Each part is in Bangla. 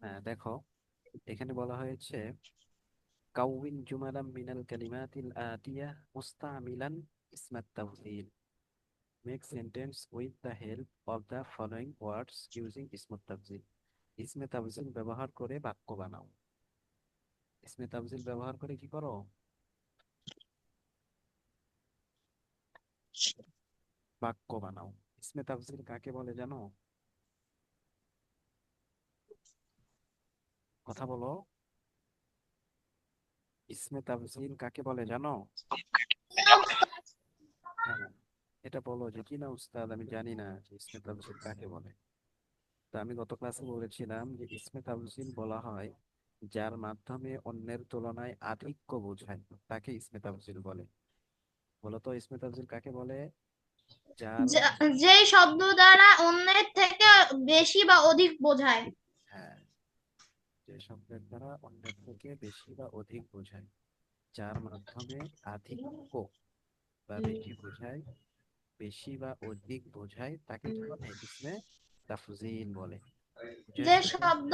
হ্যাঁ, দেখো এখানে বলা হয়েছে কাউইন জুমালাম মিনাল কালিমাতিল আতিয়া মুস্তামিলান ইসমাত তাফযীল, make sentence with the help of the following words using ইসমত তাফযীল। ইসমে তাফযীল ব্যবহার করে বাক্য বানাও। ইসমে তাফযীল ব্যবহার করে কি করো? বাক্য বানাও। ইসমে তাফযীল কাকে বলে জানো? কথা বলো। ইসমে তাফযীল কাকে বলে জানো? হ্যাঁ, এটা বলো যে কি না উস্তাদ, আমি জানি না যে ইসমে তাফযীল কাকে বলে। তো আমি গত ক্লাসে বলেছিলাম যে ইসমে তাফযীল বলা হয় যার মাধ্যমে অন্যের তুলনায় আধিক্য বোঝায়, তাকে ইসমে তাফযীল বলে। বলো তো ইসমে তাফযীল কাকে বলে? যার যে শব্দ দ্বারা অন্যের থেকে বেশি বা অধিক বোঝায়। হ্যাঁ, যে শব্দের দ্বারা অন্যের থেকে বেশি বা অধিক বোঝায়, যার মাধ্যমে আধিক্য বা বেশি বোঝায়, বেশি বা অধিক বোঝায়, তাকে কি বলে? ইসমে তাফযীল বলে। বুঝে যে আসছে? শব্দ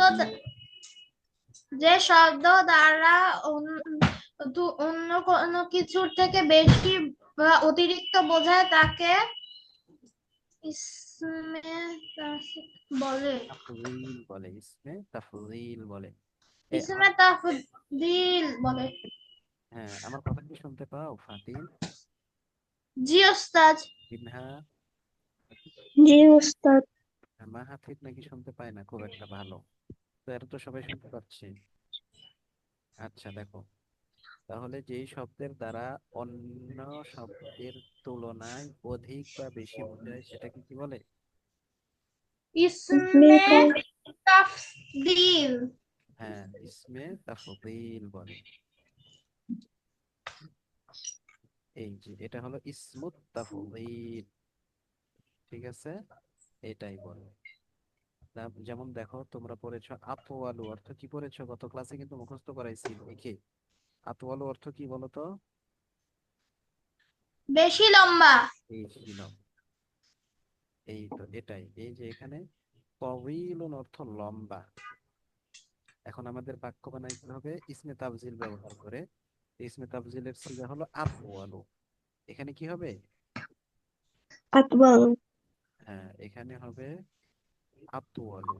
যে শব্দ দ্বারা অন্য কোনো কিছুর থেকে বেশি বা অতিরিক্ত বোঝায় তাকে ইসমে বলে। তাফযীল বলে, ইসমে তাফযীল বলে। আমার ইসমে তাফদীল বলে। হ্যাঁ, আমার কথা কি শুনতে পাও ফাতিন? জি ওস্তাদ। মিনহা? জি ওস্তাদ। মাহাথির নাকি শুনতে পায় না খুব একটা ভালো। তো এরা তো সবাই শুনতে পাচ্ছে। আচ্ছা দেখো, তাহলে যেই শব্দের দ্বারা অন্য শব্দের তুলনায় অধিক বা বেশি বোঝায় সেটাকে কি বলে? ইসমে তাফদীল। হ্যাঁ, ইসমে তাফদীল বলে। এই যে এটা হলো ইসমুত তাফদীল। ঠিক আছে, এটাই বলে। যেমন দেখো, তোমরা পড়েছো আতওয়ালু অর্থ কি পড়েছো? গত ক্লাসে কিন্তু মুখস্থ করাইছি লিখে। আতওয়ালু অর্থ কি বলো তো? বেশি লম্বা। এই ছিল, এই তো এটাই। এই যে এখানে তওয়ীলুন অর্থ লম্বা। এখন আমাদের বাক্য বানাইতে হবে ইসমে তাফজিল ব্যবহার করে। ইসমে তাফজিলের সিগা হলো আতওয়ালু। এখানে কি হবে? আকবর। হ্যাঁ, এখানে হবে আতওয়ালু।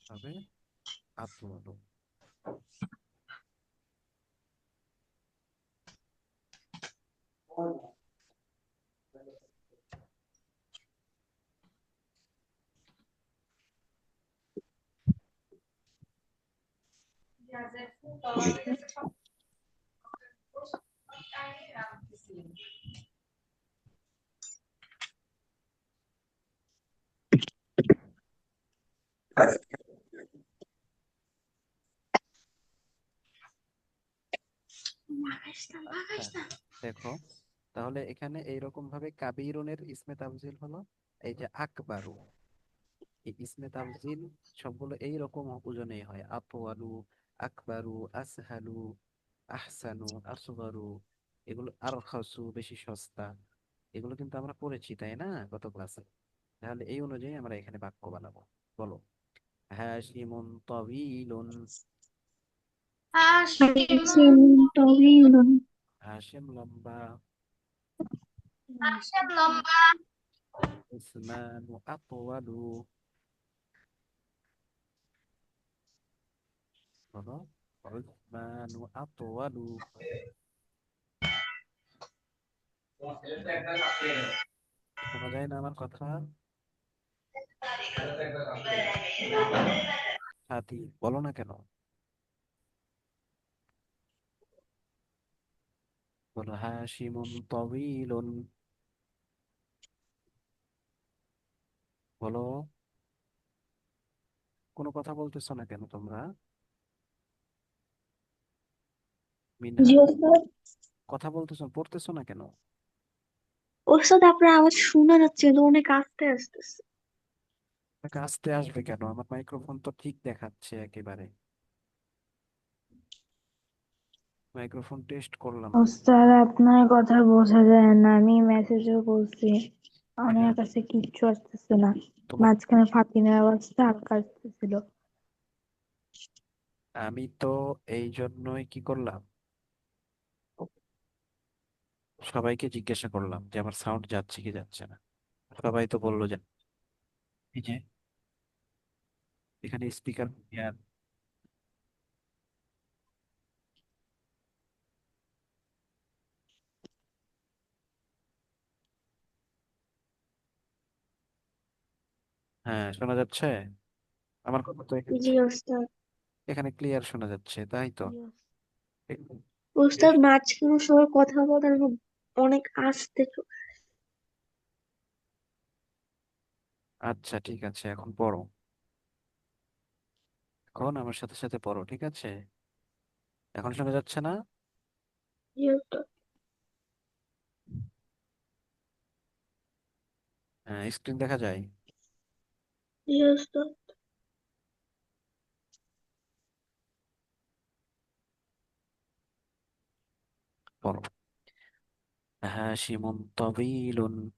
হবে আতওয়ালু। আচ্ছা দেখো, তাহলে এখানে এইরকম ভাবে কাবিরুনের ইসমে তাফজিল হলো এই যে আকবারু। এই ইসমে তাফজিল সবগুলো এইরকম ওজনেই হয়। আতওয়ালু, আকবারু, আসহালু, আহসানু, আসগরু, এগুলো আরখাসু বেশি সস্তা। এগুলো কিন্তু আমরা পড়েছি তাই না গত ক্লাসে? তাহলে এই অনুযায়ী আমরা এখানে বাক্য বানাবো। বলো, হাশিমুন তাওয়ীলুন। হাশিম তবিলুন। হাশিম লম্বা। হাশিম লম্বা। উসমানু আতওয়ালু। বলো, উসমানু আতওয়ালু। শোনা যায় না আমার কথা? সাথী বলো না কেন? বলো হাশিমুন তাওয়ীলুন। বলো, কোনো কথা বলতেছো না কেন তোমরা? জি মিনহা, ওস্তাদ। কথা বলতেছো, পড়তেছো না কেন? ওস্তাদ আপনার আওয়াজ শোনা যাচ্ছে কিন্তু অনেক আস্তে আসতেছে। আপনাকে আসতে আসবে কেন? আমার মাইক্রোফোন তো ঠিক দেখাচ্ছে একেবারে। মাইক্রোফোন টেস্ট করলাম। ওস্তাদ আপনার কথা বোঝা যায় না, আমি মেসেজও বলছি। আমার কাছে কিচ্ছু আসতেছে না। তোমার মাঝখানে ফাতিনের আওয়াজটা হালকা আসতেছিল। আমি তো এই জন্যই কি করলাম, সবাইকে জিজ্ঞাসা করলাম যে আমার সাউন্ড যাচ্ছে কি যাচ্ছে না। সবাই তো বললো যে এই যে এখানে স্পিকার। হ্যাঁ, শোনা যাচ্ছে আমার কথা তো জি ওস্তাদ। এখানে ক্লিয়ার শোনা যাচ্ছে, তাই তো? জি ওস্তাদ। একদম। ওস্তাদ বেশ। মাঝখানে সবাই কথা বলার অনেক আস্তে আচ্ছা ঠিক আছে, এখন পড়ো। এখন আমার সাথে সাথে পড়ো, ঠিক আছে? এখন শোনা যাচ্ছে না? জি ওস্তাদ। হ্যাঁ, স্ক্রিন দেখা যায়। জি ওস্তাদ। পড়ো। হাশিমুন তাবিলুন।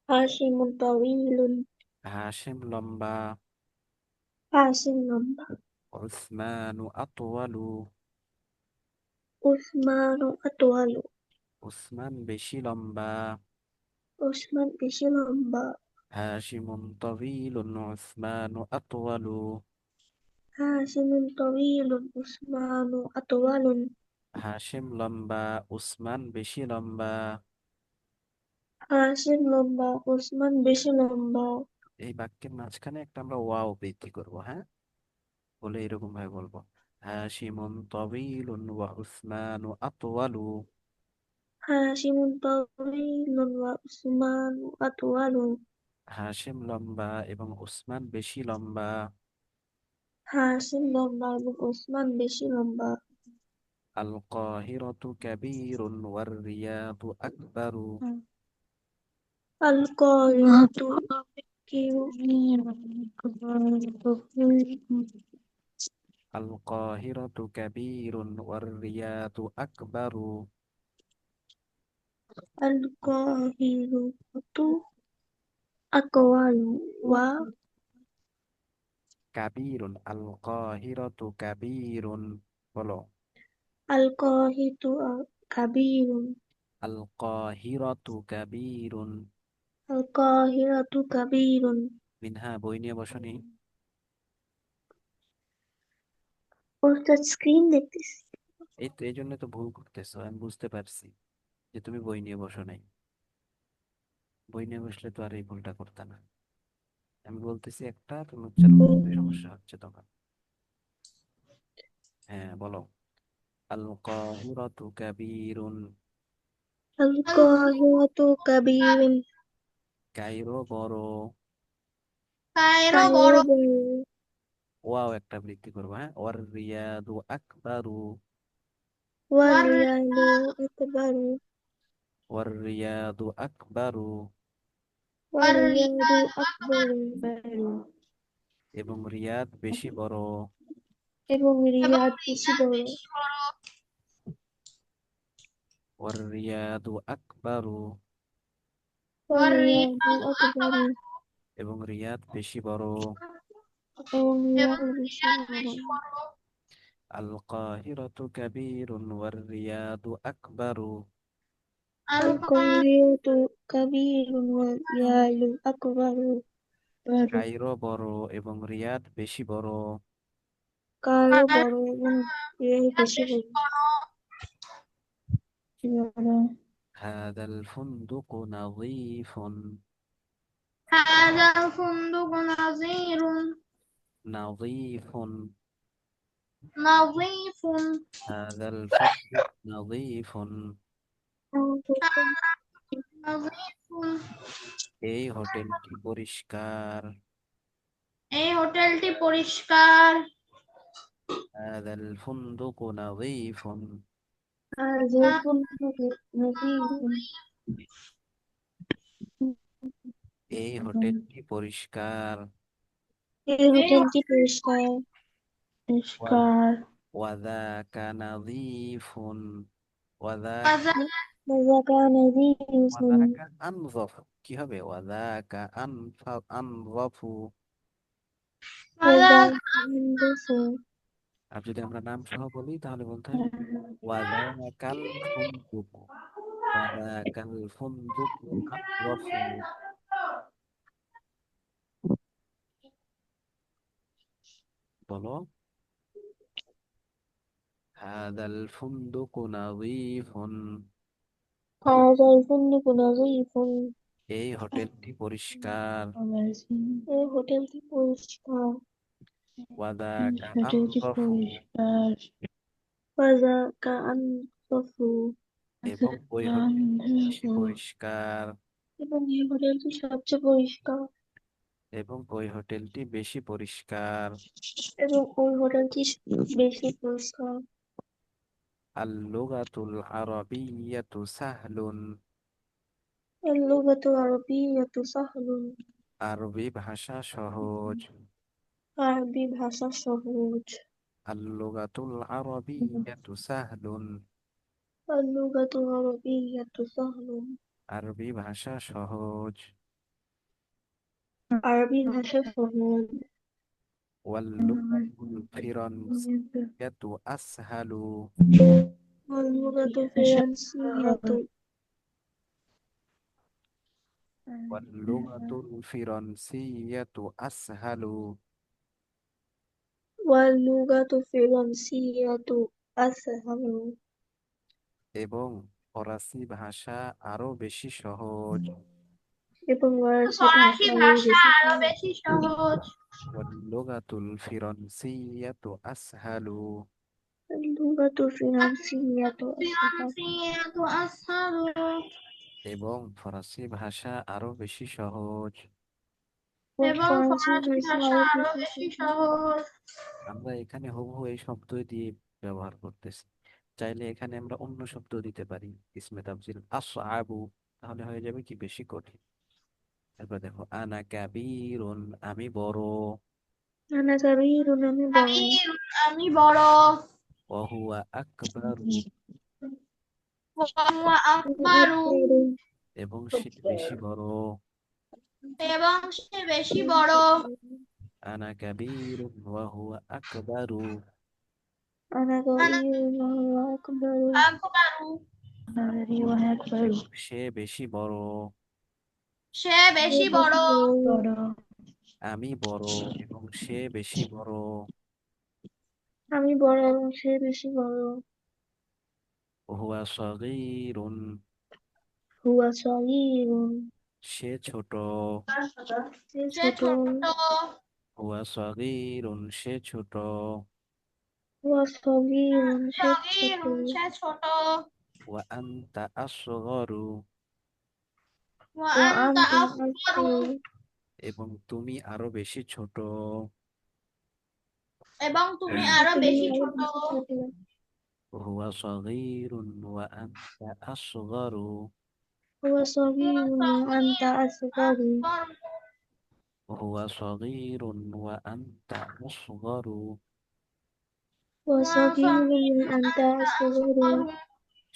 হাসিমুন তাওয়িলুন। হাশিম লম্বা। হাসিম লম্বা। উসমানু আতওয়ালু। উসমানু আতওয়ালু। উসমান বেশি লম্বা। ওসমান বেশি লম্বা। হাশিমুন তাবিলুন উসমানু আতওয়ালু। হাসিমুন তাওয়িলুন উসমানু আতওয়ালুন। হাশিম লম্বা, উসমান বেশি লম্বা। হাসিম লম্বা ওসমান বেশি লম্বা। এই বাক্যের মাঝখানে একটা আমরা ওয়াও বৃদ্ধি করব, হ্যাঁ? বলে এরকম ভাবে বলবো, হাশিমুন তাবিলুন ওয়া উসমানু আতওয়ালু। হাসিমুন তাওয়িলুন ওয়া উসমানু আতওয়ালু। হাশিম লম্বা এবং উসমান বেশি লম্বা। হাসিম লম্বা এবং ওসমান বেশি লম্বা। আল কাহিরাতু কাবীরুন ওয়ার রিয়াদু আকবারু। আল কাহিরাতু আল কাহিরাতু কাবীরুন ওয়ার রিয়াদু আকবারু। আল কাহিরাতু আকওয়ালু ওয়া কাবীরুন, আল কাহিরাতু কাবীরুন। বলো। আল কাহিতু কাবীরুন। আল কাহিরাতু কাবীরুন। আল কাহিরাতু কাবীরুন। মিনহা, বই নিয়ে বসনি? ওস্তাদ স্ক্রিন দেখতেছি। এই তো, এই জন্য তো ভুল করতেছো, আমি বুঝতে পারছি যে তুমি বই নিয়ে বসো নাই। বই নিয়ে বসলে তো আর এই ভুলটা করতে না। আমি বলতেছি একটা, তুমি উচ্চারণ করতে সমস্যা হচ্ছে তখন। হ্যাঁ বলো। আল কাহিরাতু কাবীরুন। আল কাহিরাতু কাবীরুন। কায়রো বড়। কায়রো কায়রো বড়। বড়। ওয়াও একটা বৃদ্ধি করবো, হ্যাঁ? ওয়ার রিয়াদু আকবারু। ওয়াল ওয়ার রিয়ালু আকবারু। ওয়ার রিয়াদু আকবারু। ওয়াল ওয়ার রিয়ালু রিয়াদু আকবার। আকবারু। এবং রিয়াদ বেশি বড়। এবং এবং রিয়াদ বেশি রিয়াদ বড়। বেশি বড়। ওয়ার রিয়াদু আকবারু। ওয়াল ওয়ার রিয়ালু রিয়াদু আকবারু। আকবার। এবং রিয়াদ বেশি বড়। এবং রিয়াদ এবং বেশি রিয়াদ বড়। বেশি বড়। আল কাহিরাতু কাবীরুন ওয়ার রিয়াদু আকবারু। আল আল কাহিরাতু কাবীরুন ওয়াল রিয়ালু আকবারু। কায়রো বড় এবং রিয়াদ বেশি বড়। কায়রো বড় কায়রো এবং রিয়াদ বেশি বেশি বড়। বড়। হাদাল ফুন্দুকু নাযীফুন। هذا الفندق نظير. নাযীফুন। نظيف. হাদাল ফুন্দুক নাযীফুন। نظيف. এই হোটেলটি পরিষ্কার। এই হোটেলটি পরিষ্কার। হাদাল ফুন্দুকু নাযীফুন। هذا الفندق نظيف. এই হোটেলটি পরিষ্কার। এই এই হোটেলটি পরিষ্কার। ওয়া- পরিষ্কার। ওয়াযাকা নাযীফুন। ওয়াযাকা হোটেল وذاك نذير ওয়াদাকা আনজাফ, কি হবে? ওয়াদাকা আনজাফু। وذاك وذاك أنظف আর যদি আমরা নাম সহ বলি তাহলে বলতে হবে ওয়াদাকাল ফুনদুক, ওয়াদাকাল ফুনদুক আনজাফু। বলো, হাদাল ফুনদুক নাযীফুন, هذا الفندق نظيف এই হোটেলটি পরিষ্কার। এই হোটেলটি পরিষ্কার ওয়াদাকা হোটেলটি আনজাফু, পরিষ্কার। وذاك أنظف এবং ওই হোটেলটি বেশি পরিষ্কার, এবং এই হোটেলটি সবচেয়ে পরিষ্কার এবং ওই হোটেলটি বেশি পরিষ্কার। এবং ওই হোটেলটি বেশি পরিষ্কার আল লুগাতুল আরাবিয়্যাতু সাহলুন, اللغة العربية سهل আরবি ভাষা সহজ। আরবি ভাষা সহজ আল লুগাতুল আরাবিয়্যাতু সাহলুন, اللغة العربية سهل আরবি ভাষা সহজ। আরবি ভাষা সহজ ওয়াল লুগাতুল ফিরানসিয়্যাতু আসহালু, اللغة الفرنسية ওয়াল লুগাতুল ফিরানসিয়্যাতু আসহালু। واللغة الفرنسية أسهل এবং ফরাসি ভাষা আরো বেশি সহজ। এবং ফরাসি ফরাসি ভাষা ভাষা বেশি আরো সহজ বেশি সহজ। ওয়াল লুগাতুল ফিরানসিয়্যাতু আসহালু, اللغة الفرنسية أسهل ফিরআউনিয়াতু আসহালু। এবং ফরাসি ভাষা আরো বেশি সহজ। এবং ফরাসি ফরাসি ভাষা ভাষা আরো আরো বেশি বেশি সহজ সহজ। আমরা এখানে হুবহু এই শব্দ দিয়ে ব্যবহার করতেছি, চাইলে এখানে আমরা অন্য শব্দ দিতে পারি ইসমে তাফজিল আসআবু, তাহলে হয়ে যাবে কি বেশি কঠিন। এরপর দেখো আনা কাবীরুন, আমি বড়। أنا كبير আমি বড় কাবীর, আমি বড়। ওয়া হুয়া আকবারু, ওয়া হুয়া আকবারু, এবং সে বেশি বড়। এবং সে বেশি বড়। আনা কাবীরুন ওয়া হুয়া আকবারু, أنا আনা كبير وهو أكبر আকবারু, এবং সে বেশি বড়। সে বেশি বড়। আমি বড় এবং সে বেশি বড়। আমি বড় এবং সে বেশি বড় হুয়া সগীরুন, هو صغير সে ছোট। সে সে ছোট ছোট। হুয়া সগীরুন, সে ছোট। هو صغير সে ছোট সগীরুন, সে ছোট। ওয়া আনতা আসগরু, ওয়া আনতা وأنت আসগারু, أصغر এবং তুমি আরো বেশি ছোট। এবং তুমি আরো তুমি বেশি আরো ছোট। বেশি ছোট হুয়া সগীরুন ওয়া আনতা আসগরু, هو صغير وأنت أصغر হুয়া সগীরুন ওয়া আনতা আসগরু। هو صغير وأنت أصغر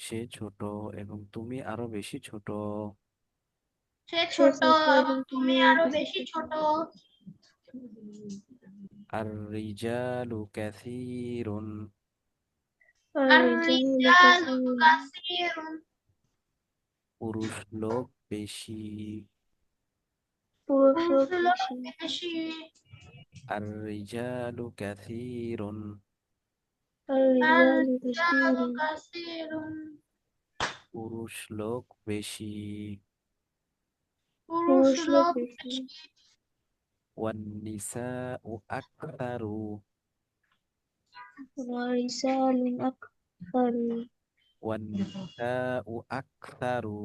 সে ছোট এবং তুমি আরো বেশি ছোট। সে সে ছোট ছোট এবং এবং তুমি তুমি আরো বেশি বেশি ছোট ছোট। আর রিজালু কাসীরুন, আর الرجال রিজালু كثير কাসীরুন, পুরুষ লোক বেশি। পুরুষ পুরুষ লোক লোক বেশি বেশি। আর রিজালু কাসীরুন, আর الرجال كثير রিজালু কাসীরুন, পুরুষ লোক বেশি। পুরুষ পুরুষ লোক লোক বেশি বেশি। ওয়ান নিসাউ আকতারু, ورجال أكثر ওয়ান নিসাউ আকতারু,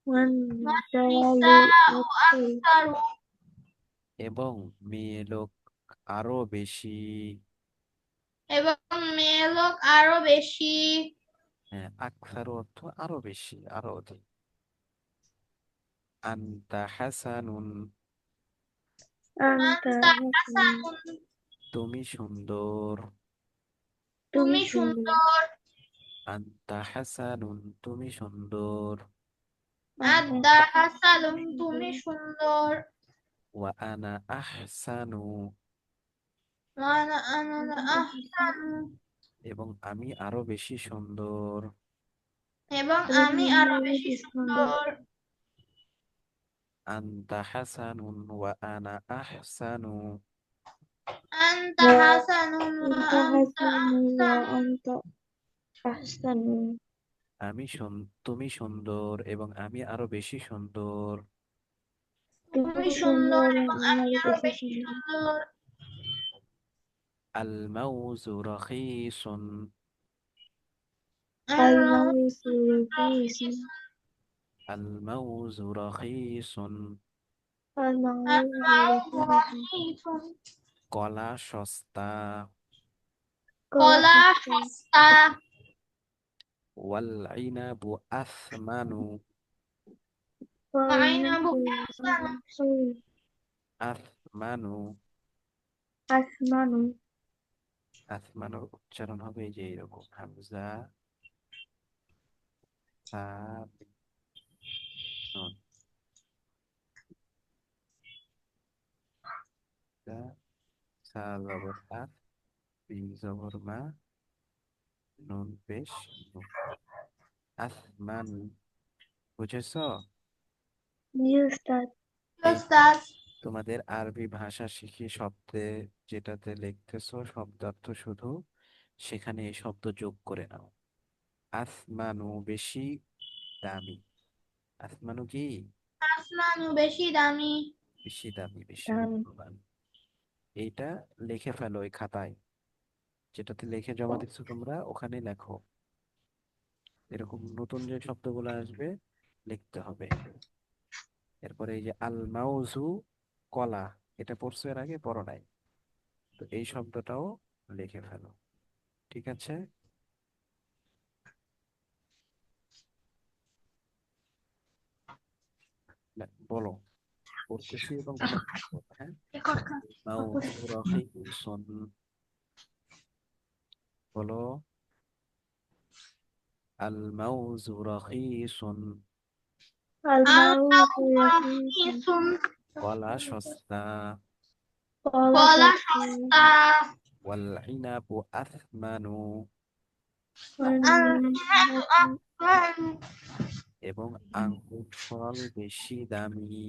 والنساء নিসাউ أكثر আকতারু, এবং মেয়ে লোক আরো বেশি। এবং মেয়ে লোক আরো বেশি। হ্যাঁ, আকতারু অর্থ আরো বেশি, আরো অধিক। আনতা হাসানুন, أنت আনতা حسن তুমি সুন্দর। তুমি তুমি সুন্দর সুন্দর। আন্তা হাসানুন, তুমি সুন্দর। আদা হাসানুন, তুমি সুন্দর। ওয়া আনা আহসানু, আনা আনা আহসানু, এবং আমি আরো বেশি সুন্দর। এবং আমি আরো বেশি সুন্দর। আন্তা হাসানুন ওয়া আনা আহসানু, আনতা হাসানুন ওয়া أنت আনতা حسن আহসানু, وأنت أحسن তুমি সুন্দর এবং আমি আরো বেশি সুন্দর। তুমি তুমি সুন্দর সুন্দর এবং এবং আমি আরো আরো বেশি বেশি সুন্দর সুন্দর। আল মাউজু রাখিসুন, আল্লাহু الموت رخيص আল মাউজু রাখিসুন, الموت رخيص রাহিফুন, কলা সস্তা। كل কলা شخص সস্তা, ওয়াল ইনাবু আথমানু, ওয়াইনাবু والنبي আহসানু, আথমানু। أثمن আথমানুর উচ্চারণ হবে এই যে এরকম হামজা তা নুন, তা সা জবর আত, বিন জবর মা, নুন পেশ নু। আসমানু, বুঝেছো? يستطيع এই উস্তাদ। তোমাদের আরবি ভাষা শিখি শব্দে যেটাতে লিখতেছো শব্দার্থ শুধু সেখানে এই শব্দ যোগ করে নাও। আসমানু বেশি দামি। আসমানু কি? আসমানু বেশি দামি। বেশি দামি, বেশি মূল্যবান। এইটা লিখে ফেলো ওই খাতায়, যেটাতে লিখে জমা দিচ্ছ তোমরা, ওখানে লেখো। এরকম নতুন যে শব্দগুলো আসবে লিখতে হবে। এরপরে এই যে আল মাউজু, কলা, এটা পড়ছো এর আগে? পড়ো নাই? তো এই শব্দটাও লিখে ফেলো, ঠিক আছে? বলো, পড়তেছি এবং তোমরা বলো, হ্যাঁ। মাউজু রাখিসুন, বলো। আল মাউজু রাখিসুন, الموت আল্লাহু رخيص রাহিফুন, কলা সস্তা। قال কলা شخص সস্তা। ওয়াল ইনাবু আথমানু, আল-ইনাবু আহসানু, এবং আঙ্গুর ফল বেশি দামি।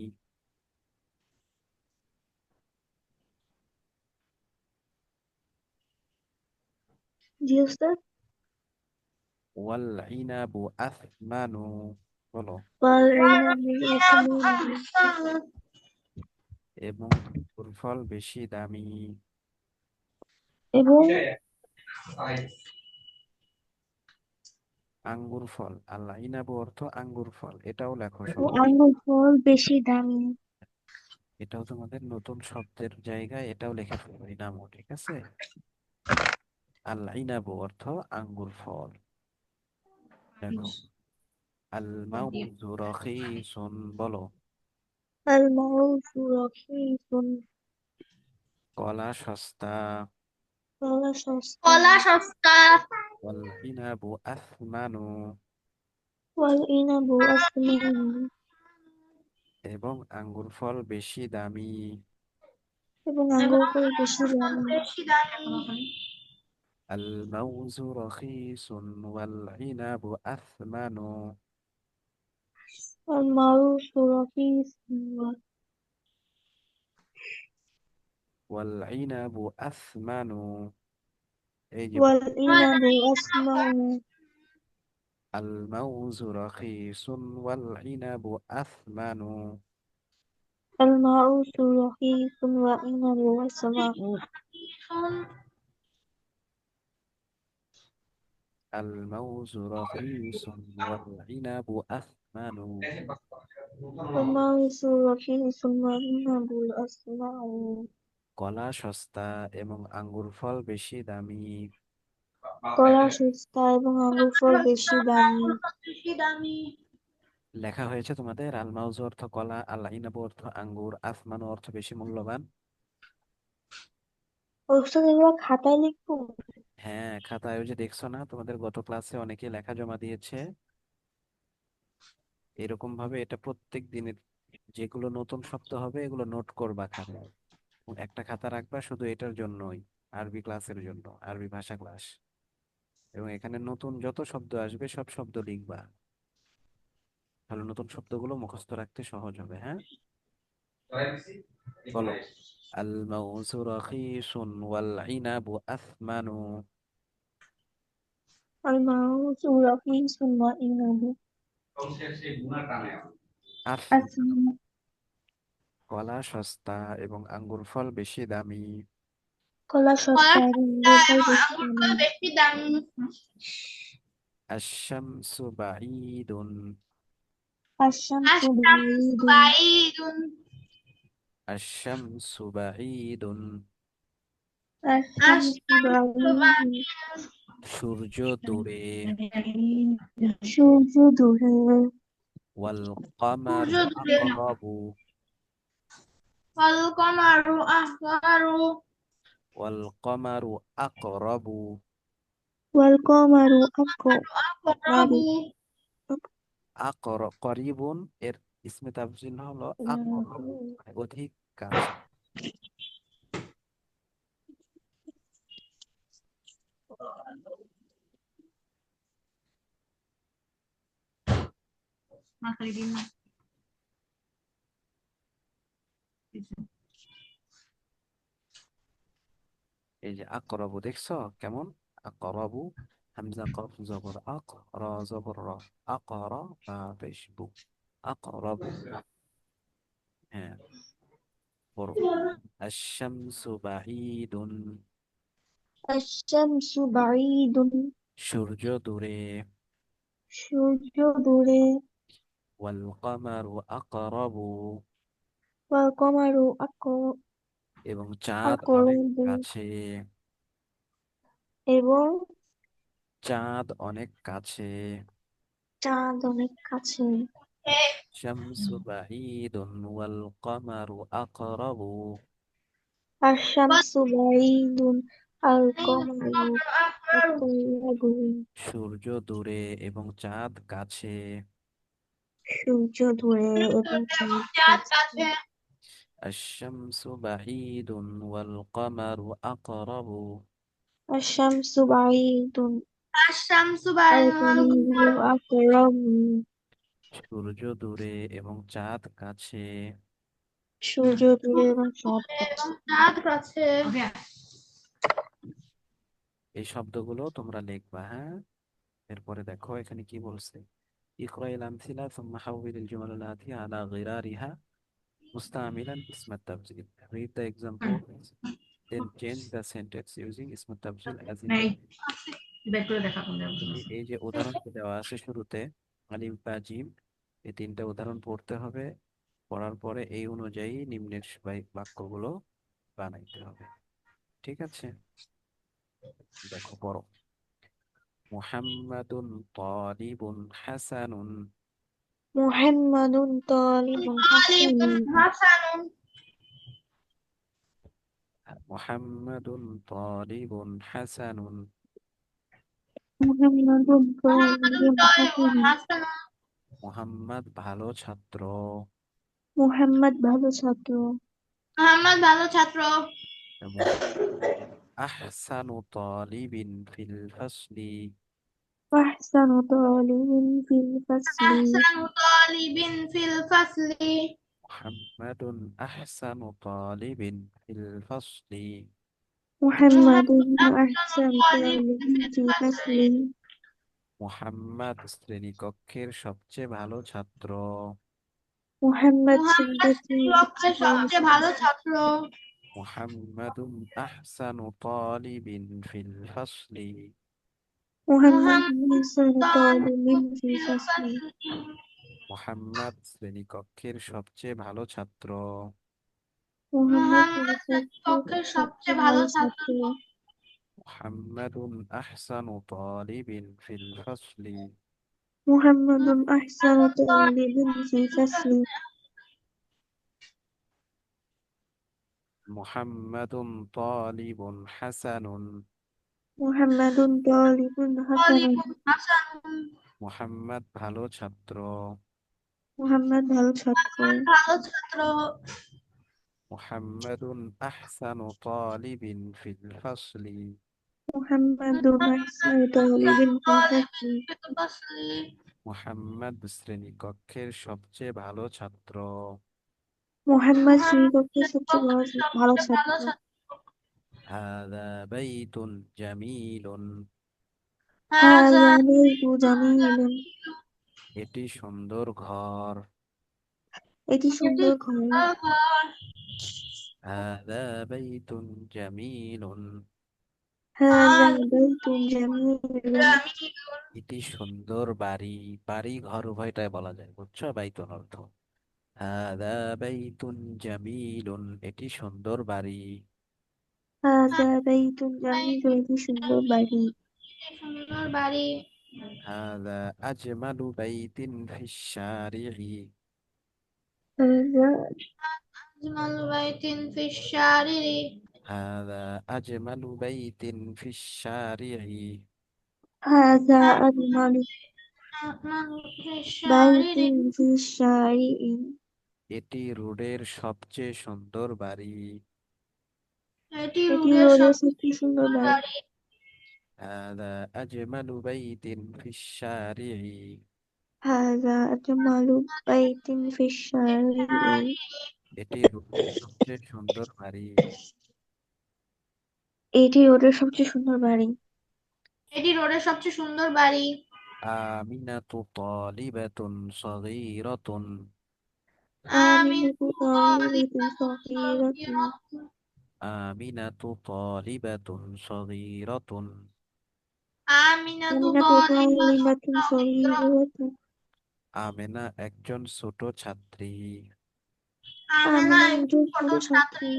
يستطيع ওয়াল ইনাবু আথমানু, বলো। والعنب আল-ইনাবু أثمن আহসানু, এবং আঙ্গুর ফল বেশি দামি। এবং আঙ্গুর ফল, আল্লাহ ইনাবু অর্থ আঙ্গুর ফল, এটাও লেখো সবাই। আঙ্গুর ফল বেশি দামি এটাও তোমাদের নতুন শব্দের জায়গায় এটাও লিখে ফেলো ইনামও, ঠিক আছে? আল্লাহ ইনাবু অর্থ আঙ্গুর ফল, দেখো। আল মাউজু রাখিসুন, বলো। الموت رخيص কলা সস্তা। قال شخص কলা সস্তা। ওয়াল ইনাবু আথমানু, والعنب أثمن এবং আঙ্গুর ফল বেশি দামি। এবং এবং আঙ্গুর ফল বেশি আঙ্গুর ফল দামি বেশি দামি। আল মাউজু রাখিসুন ওয়াল ইনাবু আথমানু, الموت رخيص ওয়াল ইনাবু আথমানু, এই যে বলো। والعنب أثمن আল মাউজু রাখিসুন ওয়াল ইনাবু আথমানু, الموت رخيص والعنب أثمن আল মাউজু রাখিসুন ওয়াল ইনাবু আথমানু। الموت رخيص والعنب أثمن কলা সস্তা এবং আঙ্গুর ফল বেশি দামি। কলা সস্তা এবং আঙ্গুর ফল বেশি দামি আঙ্গুর ফল বেশি দামি। লেখা হয়েছে তোমাদের। আল মাউজু অর্থ কলা, আল ইনাবু অর্থ আঙ্গুর, আসমানু অর্থ বেশি মূল্যবান। ওস্তাদ এগুলো খাতায় লিখবো হ্যাঁ, খাতায় ওই যে দেখছো না, তোমাদের গত ক্লাসে অনেকে লেখা জমা দিয়েছে। এরকম ভাবে এটা প্রত্যেক দিনের যেগুলো নতুন শব্দ হবে এগুলো নোট করবা খাতায়। একটা খাতা রাখবা শুধু এটার জন্যই, আরবি ক্লাসের জন্য, আরবি ভাষা ক্লাস। এবং এখানে নতুন যত শব্দ আসবে সব শব্দ লিখবা, তাহলে নতুন শব্দগুলো মুখস্থ রাখতে সহজ হবে। হ্যাঁ, বলো। আল মাউসু রাখিসুন ওয়াল ইনাবু আথমানু। الموز رخيص وإنه আথ, أثمن কলা সস্তা এবং আঙ্গুর ফল বেশি দামি। কলা কলা সস্তা এবং সস্তা আঙ্গুর ফল এবং বেশি আঙ্গুর ফল দামি বেশি দামি। আশ-শামসু বাঈদুন। الشمس আশ-শামসু بعيد বাঈদুন। আশ-শামসু বাঈদুন। الشمس আশ-শামসু بعيد বাঈদুন। সূর্য দূরে। সূর্য দূরে ওয়াল কমারু সূর্য দূরে। আকরাবু। ওয়াল কমারু আহবারু। ওয়াল কমারু আকরাবু। والقمر أقرب আকরাবু। করিবুন এর ইসমে তাফজিল হলো আকরাবু, মানে অধিক কাছে। এই যে আকরাবু দেখছো কেমন? আকরাবু, হামজা কফ জবর আক, রা জবর র, আকরা বা পেশ বু, আকরাবু। হ্যাঁ, বড়। আশ-শামসু বাঈদুন। الشمس بعيد সূর্য দূরে। সূর্য দূরে ওয়াল কমারু আকরাবু। والقمر أقرب এবং চাঁদ অনেক أقرب কাছে। এবং চাঁদ অনেক কাছে। চাঁদ অনেক কাছে শামসু বাঈদুন ওয়াল কমারু আকরাবু। الشمس بعيد القمر আকরাবু। أقرب সূর্য দূরে এবং চাঁদ কাছে। সূর্য দূরে এবং এবং চাঁদ চাঁদ কাছে কাছে। আশ-শামসু বাঈদুন ওয়াল কমারু আকরাবু। الشمس بعيد আশ-শামসু বাঈদুন القمر أقرب সূর্য দূরে এবং চাঁদ কাছে। সূর্য দূরে এবং চাঁদ এবং কাছে চাঁদ কাছে। এই শব্দগুলো তোমরা লিখবা। হ্যাঁ, এরপরে দেখো এখানে কি বলছে। اقرأ الأمثلة ثم حول الجمل الآتية على غرارها مستعملا اسم التبجيل. Read the example, then change the sentence using اسم التبجيل as indicated. এই যে উদাহরণটা দেওয়া আছে শুরুতে, আলিফ বা জিম, এই তিনটা উদাহরণ পড়তে হবে। পড়ার পরে এই অনুযায়ী নিম্নের বাক্যগুলো বানাইতে হবে। ঠিক আছে, দেখো পড়ো। মুহাম্মাদুন তালিবুন হাসানুন। محمد طالب حسن তালিবুন হাসানুন। মুহাম্মাদুন তালিবুন হাসানুন। محمد মুহাম্মাদুন طالب তালিবুন حسن হাসানুন। মুহাম্মদ ভালো ছাত্র। محمد ভালো ছাত্র মুহাম্মদ ভালো ছাত্র। মুহাম্মাদুন আহসানু তালিবিন ফিল ফাসলি। أحسن طالب في الفصل আহসানু তালিবিন ফিল ফাসলি। মুহাম্মাদুন আহসানু তালিবিন ফিল ফাসলি। محمد মুহাম্মদ আহসানু أحسن তালিবিন طالب ফিল في ফাসলি। الفصل মুহাম্মদ শ্রেণীকক্ষের সবচেয়ে ভালো ছাত্র। محمد মুহাম্মদ শ্রেণীকক্ষে শ্রেণীকক্ষের সবচেয়ে ভালো সবচেয়ে ভালো ছাত্র ছাত্র। মুহাম্মাদুন আহসানু তালিবিন ফিল ফাসলি। محمد মুহাম্মদ أحسن طالب তালিবুন في ফিল الفصل ফাসলি। মুহাম্মদ শ্রেণীকক্ষের সবচেয়ে ভালো ছাত্র। محمد মুহাম্মদ শ্রেণীকক্ষে শ্রেণীকক্ষের সবচেয়ে সবচেয়ে ভালো ভালো ছাত্র। ছাত্র মুহাম্মাদুন আহসানু তালিবিন ফিল ফাসলি। محمد أحسن মুহাম্মদ طالب তালিবুন في ফিল الفصل ফাসলি। মুহাম্মাদুন তালিবুন হাসানুন। মুহাম্মাদুন তালিবুন হাসানুন। তালিবুন হাসানুন। মুহাম্মদ ভালো ছাত্র। মুহাম্মদ ভালো ছাত্র। ভালো ছাত্র। মুহাম্মাদুন আহসানু তালিবিন ফিল ফাসলি। মুহাম্মাদুন আহসানু তালিবিন ফিল ফাসলি। মুহাম্মদ শ্রেণীকক্ষের সবচেয়ে ভালো ছাত্র। মুহাম্মদ শ্রেণীকক্ষের সবচেয়ে ভালো ছাত্র। হাদা বাইতুন জামিলুন। হাযা বাইতু জামিলুন। এটি সুন্দর ঘর। এটি সুন্দর ঘর। হাদা বাইতুন জামিলুন। হাযা বাইতুন জামিলুন। এটি সুন্দর বাড়ি। বাড়ি ঘর উভয়টাই বলা যায়, বুঝছো? বাইতুন অর্থ হাদা বাইতুন জামিলুন, এটি সুন্দর বাড়ি। হাযা বাইতুন জামিলুন। এটি সুন্দর বাড়ি। সুন্দর বাড়ি। হাদা আজমালু বাইতিন ফিশ শারিঈ। হাযা আজমাল বাইতিন ফিশ শারিরি। হাদা আজমালু বাইতিন ফিশ শারিঈ। হাযা আজমালু আজমাল ফিশ শারিরি। বাইতিন ফিশ শারিইন। এটি এটি রোডের সবচেয়ে সুন্দর বাড়ি। এটি রোডের রোডের সবচেয়ে সবচেয়ে সুন্দর সুন্দর বাড়ি। বাড়ি। হাদা আজমালু বাইতিন ফিশ শারিঈ। হাযা আজমালু বাইতিন ফিশ শারিইন। এটি রোডের সবচেয়ে সুন্দর বাড়ি। এটি রোডের সবচেয়ে সুন্দর বাড়ি। এটি রোডের সবচেয়ে সুন্দর বাড়ি। আমিনাতু তালিবাতুন সগীরাতুন। আমিনাতু তালিবাতুন সগীরাতুন। আমিনাতু তালিবাতুন সগীরাতুন। আমিনাতু আমিনাতু তালিবাতুন তালিবাতুন। সগীরাতুন। আমেনা একজন ছোট ছাত্রী। আমেনা আমিনা একজন একজন ছোট ছোট ছাত্রী। ছাত্রী।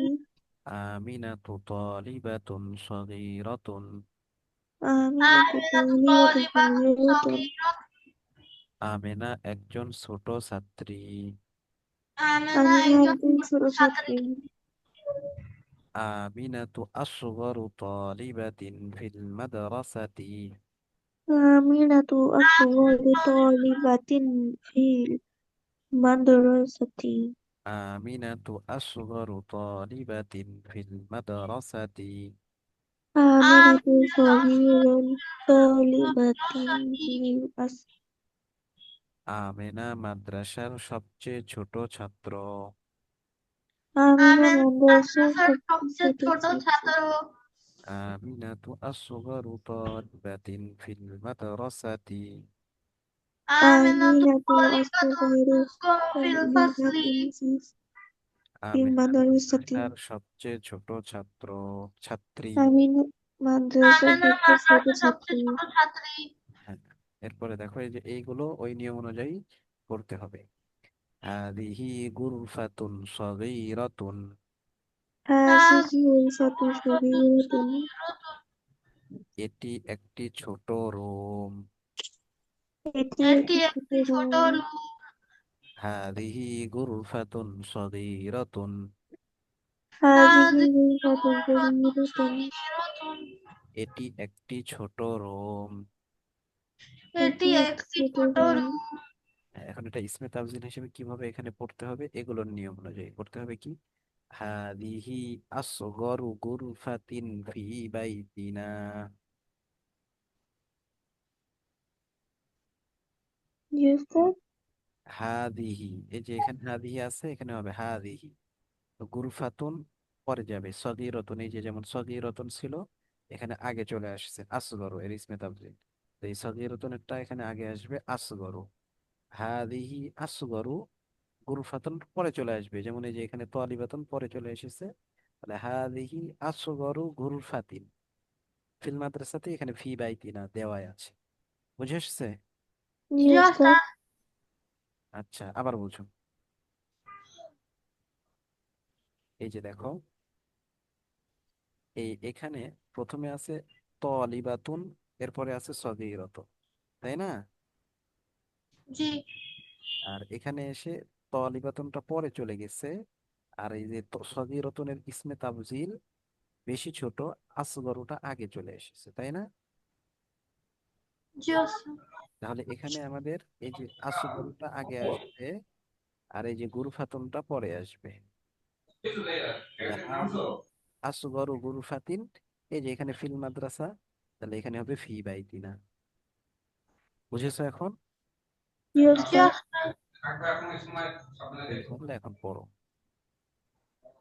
আমিনাতু তালিবাতুন সগীরাতুন। আমিনাতু আমিনাতু তালিবাতুন তালিবাতুন সগীরাতুন। সগীরাতুন। আমেনা একজন ছোট ছাত্রী। আমেনা আমিনা একজন একজন ছোট ছোট ছাত্রী। ছাত্রী। আমিনাতু আসগরু তালিবাতিন ফিল মাদ্রাসাতি। আমিনাতু আসগরু তালিবাতিন ফিল মাদ্রাসাতি। আমিনাতু আসগরু তালিবাতিন ফিল মাদ্রাসাতি। আমিনাতু আমিনাতু সগীরুন তালিবাতিন ফিল আমেনা মাদ্রাসার সবচেয়ে ছোট ছাত্র। আমিনা আমেনা মাদ্রাসার মাদ্রাসার সবচেয়ে সবচেয়ে ছোট ছোট ছাত্র। ছাত্র। আমিনাতু আসগরু তালিবাতিন ফিল মাদ্রাসাতি। আমিনাতু আমিনাতু তালিবাতুন আসগরু ফিল ফাসলি। তালিবাতিন ফিল আমিনা মাদ্রাসাতি। মাদ্রাসার সবচেয়ে ছোট ছাত্র ছাত্রী। আমিনা মাদ্রাসার আমেনা সবচেয়ে ছোট মাদ্রাসার ছাত্রী। সবচেয়ে ছোট ছাত্রী। হ্যাঁ, এরপরে দেখো এই যে এইগুলো ওই নিয়ম অনুযায়ী করতে হবে। হাদিহি গুরফাতুন সগীরাতুন। হাযিহি গুরফাতুন সগীরাতুন। এটি একটি ছোট রুম। এটি এটি একটি ছোট একটি ছোট রুম। রুম। হাদিহি গুরফাতুন সগীরাতুন। হাযিহি হাযিহি গুরফাতুন গুরফাতুন সগীরাতুন। সগীরাতুন। এটি একটি ছোট রুম। এটি এটি একটি একটি ছোট ছোট রুম। রুম। এখন এটা ইসমে তাফজিল হিসেবে কিভাবে এখানে পড়তে হবে, এগুলোর নিয়ম অনুযায়ী করতে হবে কি। হাদিহি আসগরু গুরফাতিন ফি বাইতিনা। জি স্যার। হাদিহি, এই যে এখানে হাদিহি আছে, এখানে হবে হাদিহি। তো গুরফাতুন পরে যাবে, সগীরাতুন এই যে যেমন সগীরাতুন ছিল এখানে আগে চলে আসছে আসগরু এর ইসমে তাফজিল। তো এই সগীরাতুনটা এখানে আগে আসবে আসগরু। হাদিহি আসগরু গুরফাতুন পরে চলে আসবে, যেমন এই যে এখানে তালিবাতুন পরে চলে এসেছে। তাহলে হাদিহি আসগরু গুরফাতিন ফিল মাদ্রাসাতে, এখানে ফি বাইতিনা দেওয়াই আছে। বুঝে আসছে? জি জি স্যার। স্যার। আচ্ছা, আবার বলছো। এই যে দেখো, এই এখানে প্রথমে আছে তলিবাতুন, এরপরে আছে সগীরাতুন, তাই না? জি। আর এখানে এসে তলিবাতুনটা পরে চলে গেছে। আর এই যে সগীরাতুনের ইসমে তাবজিল বেশি ছোট, আসগরুটা আগে চলে এসেছে, তাই না? জি স্যার। তাহলে এখানে আমাদের এই যে আসগরুটা আগে আসবে, আর এই যে গুরফাতুনটা পরে আসবে। তাহলে হাদি আসগরু গুরফাতিন, এই যে এখানে ফিল মাদ্রাসা, তাহলে এখানে হবে ফি বাইতিনা। বুঝেছো এখন? ইয়েস জি স্যার। স্যার। তাহলে এখন পড়ো।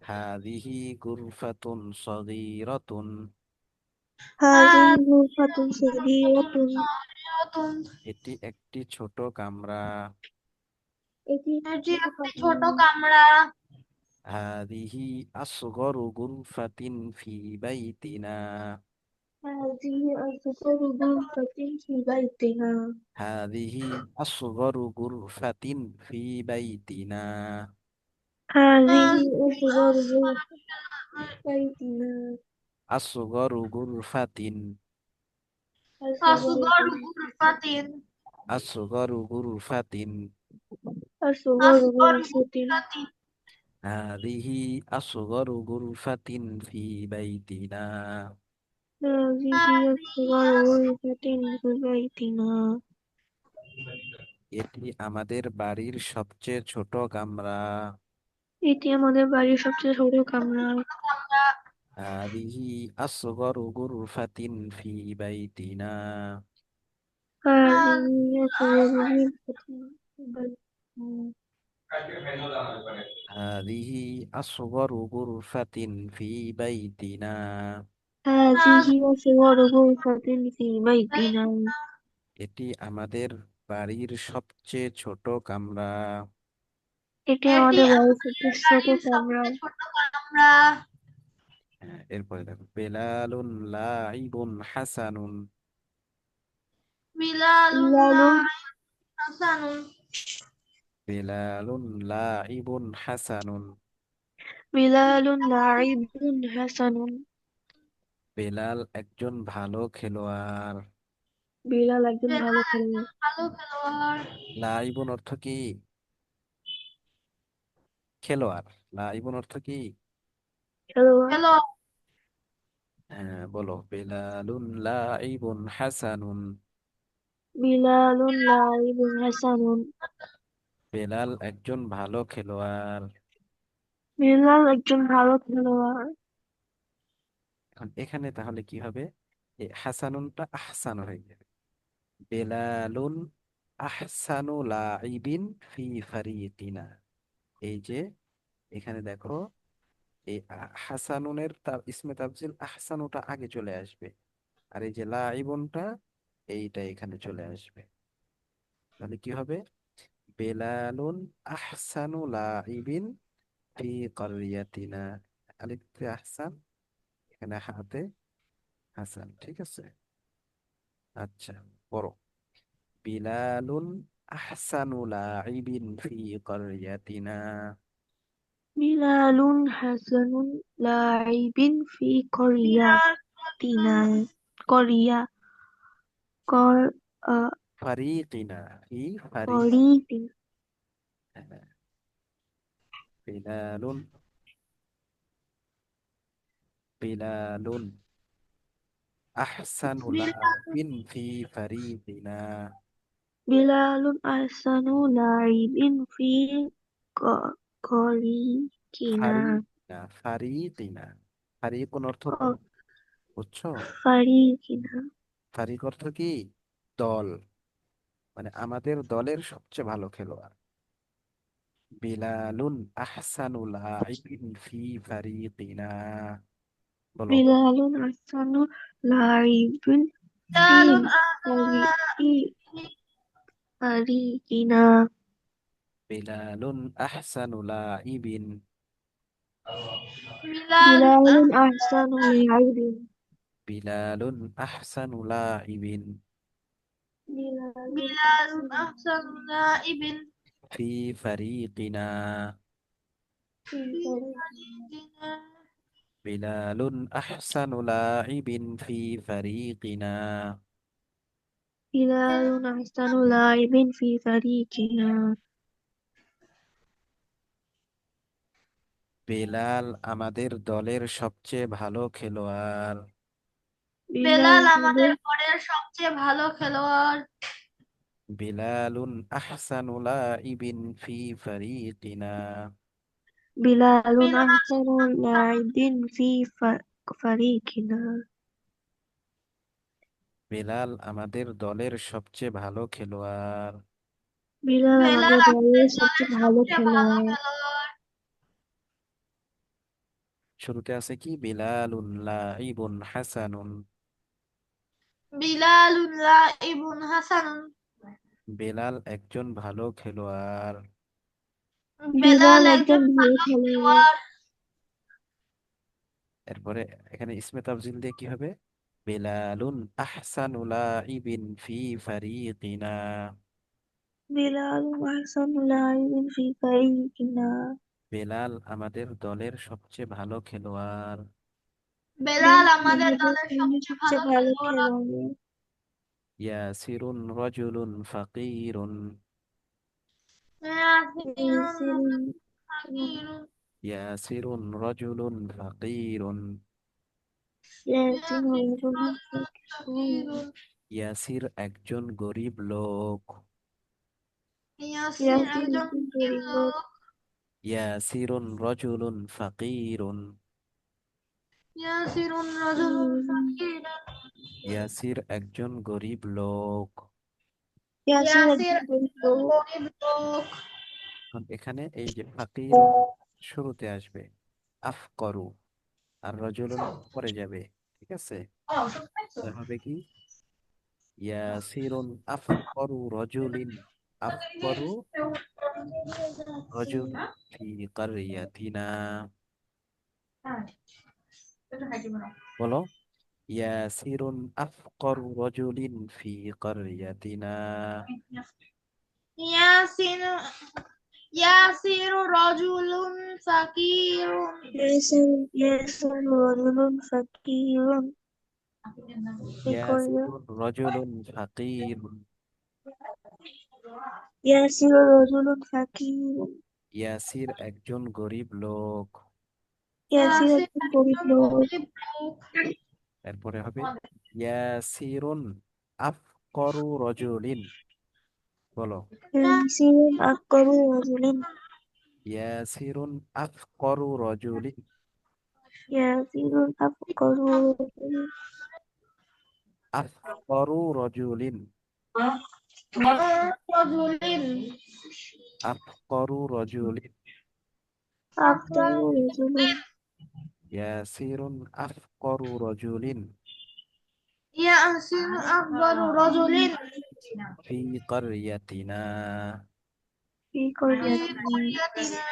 হাদিহি গুরফাতুন সগীরাতুন, هذه غرفة صغيرة. এটি একটি ছোট কামরা। এটি একটি এটি ছোট একটি ছোট কামরা। কামরা। হাদিহি আসগরু গুরফাতিন ফি বাইতিনা, هذه أصغر غرفة في بيتنا. হাদিহি আসগরু গুরফাতিন ফি বাইতিনা। هذه أصغر غرفة في بيتنا. আসগরু গুরফাতিন, أصغر أصغر غرفة. غرفة. আসগরু গুরফাতিন, أصغر أصغر غرفة. غرفة. হাদিহি আসগরু গুরফাতিন ফি বাইতিনা। هذه أصغر غرفة في بيتنا. এটি আমাদের বাড়ির সবচেয়ে ছোট কামরা। এটি আমাদের বাড়ির সবচেয়ে ছোট কামরা। হাদিহি আসগরু গুরফাতিন ফি বাইতিনা। هذه أصغر غرفة في بيتنا. হাদিহি আসগরু গুরফাতিন ফি বাইতিনা। هذه أصغر غرفة في بيتنا. এটি আমাদের বাড়ির সবচেয়ে ছোট কামরা। এটি এটি আমাদের বাড়ির আমাদের সবচেয়ে ছোট বাড়ির কামরা। সবচেয়ে ছোট কামরা। হ্যাঁ, এরপরে দেখো, বেলালুন লাইবুন হাসানুন, بلال بلال. لاعب حسن. বেলালুন লাইবুন হাসানুন। بلال لاعب حسن. বেলাল একজন ভালো খেলোয়াড়। বিলাল একজন ভালো বেলাল খেলোয়াড়। একজন ভালো খেলোয়াড়। লাইবুন অর্থ কি? খেলোয়াড়। লাইবুন অর্থ কি? খেলোয়াড়। খেলোয়াড়। হ্যাঁ, বলো, বেলালুন লাইবুন হাসানুন। বিলাল لاعب حسن. বেলাল একজন ভালো খেলোয়াড়। বিলাল একজন ভালো খেলোয়াড়। এখন এখানে তাহলে কি হবে? এই হাসানুনটা আহসান হয়ে যাবে। বেলালুন আহসানু লাইবিন ফি ফারিকিনা। এই যে এখানে দেখো, এই হাসানুনের তার ইসমে তাফজিল আহসানুটা আগে চলে আসবে, আর এই যে লাইবুনটা এইটা এখানে চলে আসবে। তাহলে কি হবে? বেলালুন আহসানু লাইবিন ফি ক্বরিয়াতিনা। আলিফে আহসান, এখানে হাতে হাসান, ঠিক আছে? আচ্ছা, পড়ো। বিলালুন আহসানু লাইবিন ফি ক্বরিয়াতিনা। بلال حسن لاعب في بلال قريتنا. حسن. قرية. قر آه، ফারিকিনা ফি ফারি قريتنا. বিলালুন বিলালুন আহসানু بلال. লাইবিন ফি ফারিকিনা। بلال أحسن لاعب في قريتنا. ফারিকিনা ফারিকিনা, ফারিকুন অর্থ দল, বুঝছো? فريقنا. ফারিক অর্থ কি? দল, মানে আমাদের দলের সবচেয়ে ভালো খেলোয়াড়। বিলালুন আহসানু লাইবিন ফি ফারিকিনা। বলো। بلال أحسن لاعب بلال في أحسن لاعب. فريقنا. বিলালুন আহসানু লাইবিন بلال بلال أحسن. أحسن لاعب. বিলালুন আহসানু লাইবিন بلال بلال أحسن أحسن لاعب ফি ফারিকিনা। في في فريقنا. فريقنا. বিলালুন আহসানু লাইবিন ফি ফারিকিনা। بلال أحسن لاعب في فريقنا. বেলাল আমাদের দলের সবচেয়ে ভালো খেলোয়াড়। বিলাল বেলাল আমাদের আমাদের দলের সবচেয়ে ভালো খেলোয়াড়। বিলালুন আহসানু লাইবিন ফি ফারিকিনা। বিলালুন বেলাল আহসানুল লাইবিন ফি ফারিকিনা। বেলাল আমাদের দলের সবচেয়ে ভালো খেলোয়াড়। বিলাল বেলাল আমাদের দলের আমাদের সবচেয়ে দলের ভালো সবচেয়ে ভালো খেলোয়াড়। খেলোয়াড়। শুরুতে আছে কি বিলালুন লাইবুন হাসানুন। বিলালুন লাইবুন হাসানুন। বেলাল একজন ভালো খেলোয়াড়। বেলাল বিলাল একজন একজন ভালো ভালো খেলোয়াড়। খেলোয়াড়। এরপরে এখানে ইসমে তাফজিল দিয়ে কি হবে? বেলালুন আহসানু লাইবিন ফি ফারিকিনা। বিলালুন আহসানুল লাইবিন ফি ফারিকিনা। বেলাল আমাদের দলের সবচেয়ে ভালো খেলোয়াড়। বেলাল বিলাল আমাদের আমাদের দলের দলের সবচেয়ে ভালো সবচেয়ে ভালো খেলোয়াড়। খেলোয়াড়। ইয়াসিরুন রাজুলুন ফাকিরুন। ইয়াসিরুন ইয়াসিরুন হাকিরুন। ইয়াসিরুন রাজুলুন ফাকিরুন। ইয়াসিরুন রাজুলুন ইয়াসিরুন ফাকিহুন। হাকিরুন। ইয়াসির একজন গরিব লোক। ইয়াসির ইয়াসির একজন একজন গরিব গরিব লোক। লোক। ইয়াসিরুন রাজুলুন ফাকিরুন। ইয়াসিরুন রাজুলুন ফাকিরুন। ইয়াসির একজন গরিব লোক। ইয়াসির ইয়াসির একজন গরিব একজন লোক। গরিব লোক। এখন এখানে এই যে ফাকিরুন শুরুতে আসবে, আফকরু, আর রজুলুন পরে যাবে। ঠিক আছে, তাহলে হবে কি ইয়াসিরুন আফকরু রজুলিন। আফকরু রজুল ফি কারিয়াতিনা। বলো, ইয়াসিরুন আফকরু রজুলিন ফি কারিয়াতিনা। ইয়াসির ইয়াসির রাজুলুন ফাকিরুন। ইয়াসির রাজুলুন ফাকিহুন। ফি করিয়া ইয়াসিরুন রজুলুন ফাকিরুন। ইয়াসির রাজুলুন ফাকিহুন। ইয়াসির একজন গরিব লোক। ইয়াসির ইয়াসির একজন গরিব একজন লোক। গরিব লোক। এরপরে হবে ইয়াসিরুন আফকরু রজুলিন। বলো, ইয়াসিরুন আকবরু রাজুলিন। ইয়াসিরুন আফকরু রজুলিন। ইয়াসিরুন আফকরু রাজুলিন। আফকরু রজুলিন। রাজুলিন। আফকরু রজুলিন। আফকরু রাজুলিন। ইয়াসিরুন আফকরু রজুলিন ইয়াসির আকবর রাজুলিন। ফি কারিয়াতিনা। ফি في করিয়াতিন। قريتنا.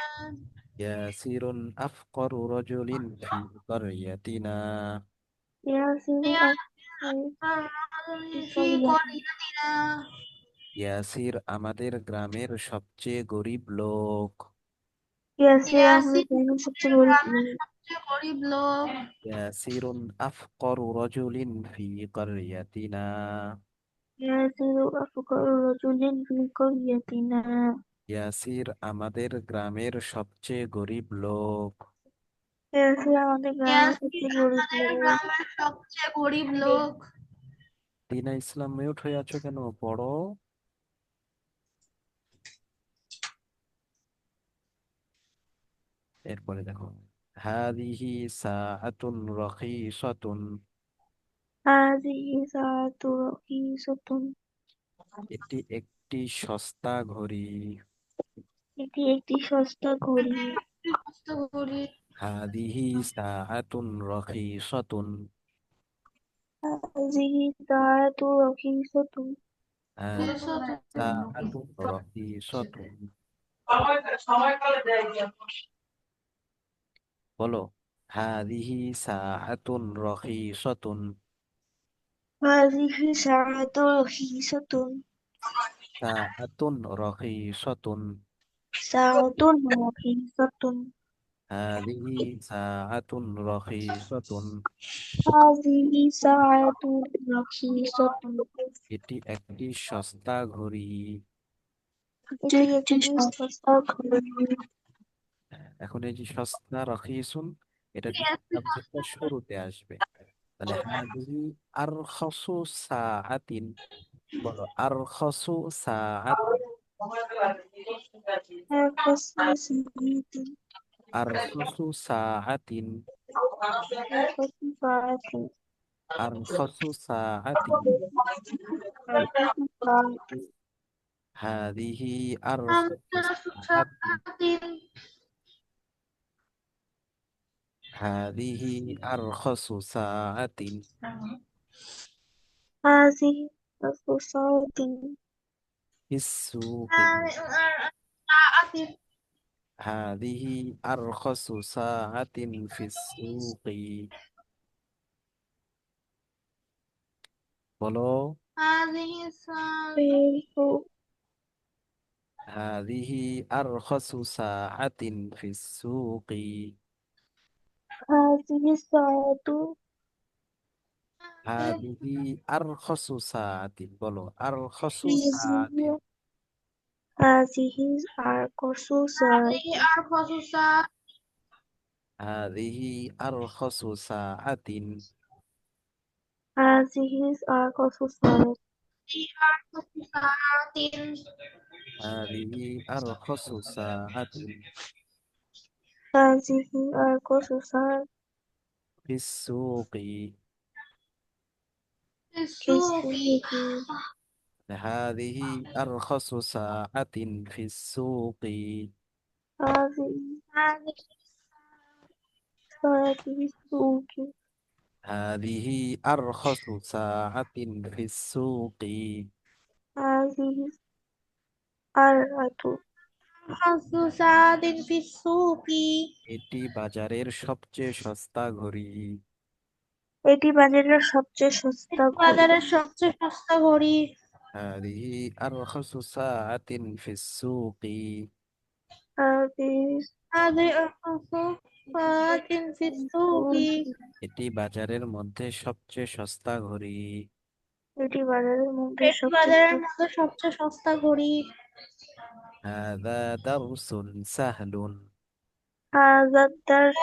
ইয়াসিরুন আফকরু রজুলিন ফি কারিয়াতিনা। ইয়াসিরুন আকবরু ফি في করিয়াতিন। قريتنا. ইয়াসির আমাদের গ্রামের সবচেয়ে গরিব লোক। ইয়াসির আমাদের ইয়াসির গ্রামের সবচেয়ে গরিব গ্রামের লোক। সবচেয়ে গরিব লোক। ইয়াসিরুন আফকরু রজুলিন ফি কারিয়াতিনা। ইয়াসিরু আফকরু রাজুলিন ফি করিয়াতিনা। ইয়াসির আমাদের গ্রামের সবচেয়ে গরিব লোক। ইয়াসির আমাদের গ্রামের ইয়াসির সবচেয়ে গরিব আমাদের লোক। গ্রামের সবচেয়ে গরিব লোক। টিনা ইসলাম মিউট হয়ে আছো কেন? পড়ো। এরপরে দেখো, হাদিহি সাআতুন রাখিসাতুন। হাযিহি সাআতু রাখিসাতুন। এটি একটি সস্তা ঘড়ি। এটি একটি সস্তা ঘড়ি। কষ্ট করি। হাদিহি সাআতুন রাখিসাতুন। হাযিহি সাআতু রাখিসাতুন। হাদিহি সাআতুন রাখিসাতুন। বলো, হাদিহি সাআতুন রাখিসাতুন। হাযিহি সাআতু রাখিসাতুন। সাআতুন রাখিসাতুন। সাআতুন রাখিসাতুন। হাদিহি সাআতুন রাখিসাতুন। হাযিহি সাআতু রাখিসাতুন। এটি একটি সস্তা ঘড়ি। এটি একটি সস্তা ঘড়ি। এখন এই যে সস্তা রখিসুন, এটার সাবজেক্টটা শুরুতে আসবে। তাহলে হাদিহি আরখাসু সাআতিন, বলো আরখাসু সাআতিন। الفصل ساعات আরখাসু সাআতিন। الفصل ساعات আরখাসু সাআতিন। الفصل ساعات হাদিহি আরখাসু সাআতিন। হাদিহি আরখাসু সাআতিন هذه الفصل ساعات ফিস-সুকি। হাদিহি আরখাসু সাআতিন ফিস-সুকি। বলো في হাদিহি আরখাসু সাআতিন ফিস-সুকি। هذه الساعات হাদিহি আরখাসু সাআতিন, বলো আরখাসু সাআতিন। هذه هذه أرخص ساعات হাদিহি আরখাসু সাআতিন। هذه أرخص ساعات হাদিহি আরখাসু সাআতিন هذه أرخص ساعات ফিস-সুকি। في السوق হাদিহি আরখাসু সাআতিন ফিস-সুকি। هذه ساعات في السوق হাদিহি আরখাসু সাআতিন ফিস-সুকি। هذه أرعة এটি বাজারের সবচেয়ে সস্তা ঘড়ি। এটি বাজারের সবচেয়ে সস্তা ঘড়ি হাদিহি আরখাসু সাআতিন ফিস-সুকি। هذه في السوق এটি বাজারের মধ্যে সবচেয়ে সস্তা ঘড়ি। এটি বাজারের মধ্যে সবচেয়ে সস্তা হাদা দারসুন সাহলুন। هذا الدرس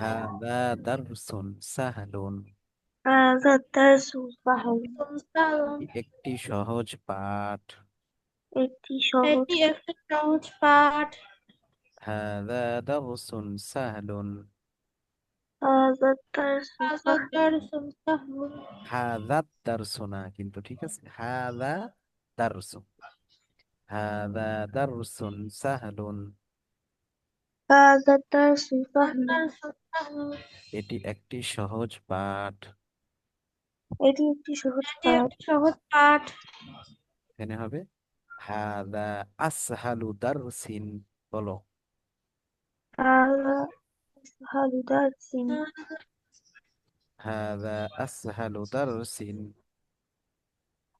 হাদা দারসুন সাহলুন। هذا الدرس سهل একটি সহজ পাঠ। একটি সহজ হাদা দারসুন সাহলুন। هذا الدرس سهل হাদা দারসু না কিন্তু, ঠিক আছে, হাদা দারসু। হাদা দারসুন সাহলুন। هذا الدرس سهل এটি একটি সহজ পাঠ। এটি একটি সহজ পাঠ এখানে হবে হাদা আসহালু দারসিন, বলো هذا أسهل درس হাদা আসহালু দারসিন।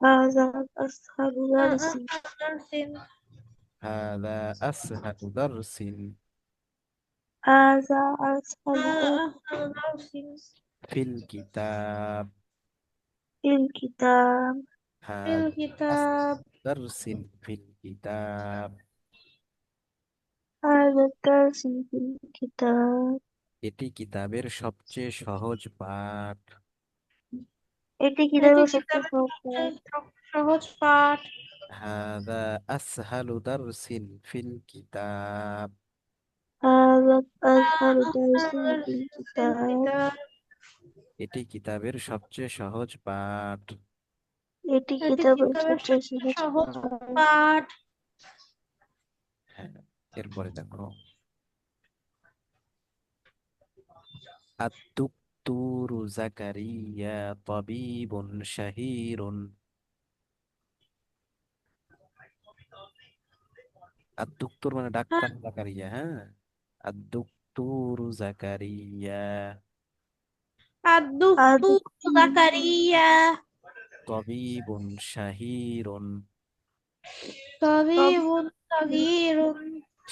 هذا أسهل درس হাদা আসহালু দারসিন هذا أسهل درس ফিল কিতাব। في الكتاب হাদা আসহালু দারসিন ফিল কিতাব। هذا الدرس في الكتاب এটি কিতাবের সবচেয়ে সহজ পাঠ। এটি কিতাবের সহজ পাঠ হাদা আসহালু দারসিন ফিল কিতাব। هذا أسهل درس في الكتاب এটি কিতাবের সবচেয়ে সহজ পাঠ। এটি কিতাবের সবচেয়ে সহজ পাঠ হ্যাঁ, এরপরে দেখো আদ-দুকতুরু জাকারিয়া তাবিবুন শাহীরুন। আদ-দুকতুর মানে ডাক্তার জাকারিয়া, হ্যাঁ। আদ-দুকতুরু জাকারিয়া জাকারিয়া তাবিবুন শাহীরুন। তাবিবুন সাগীরুন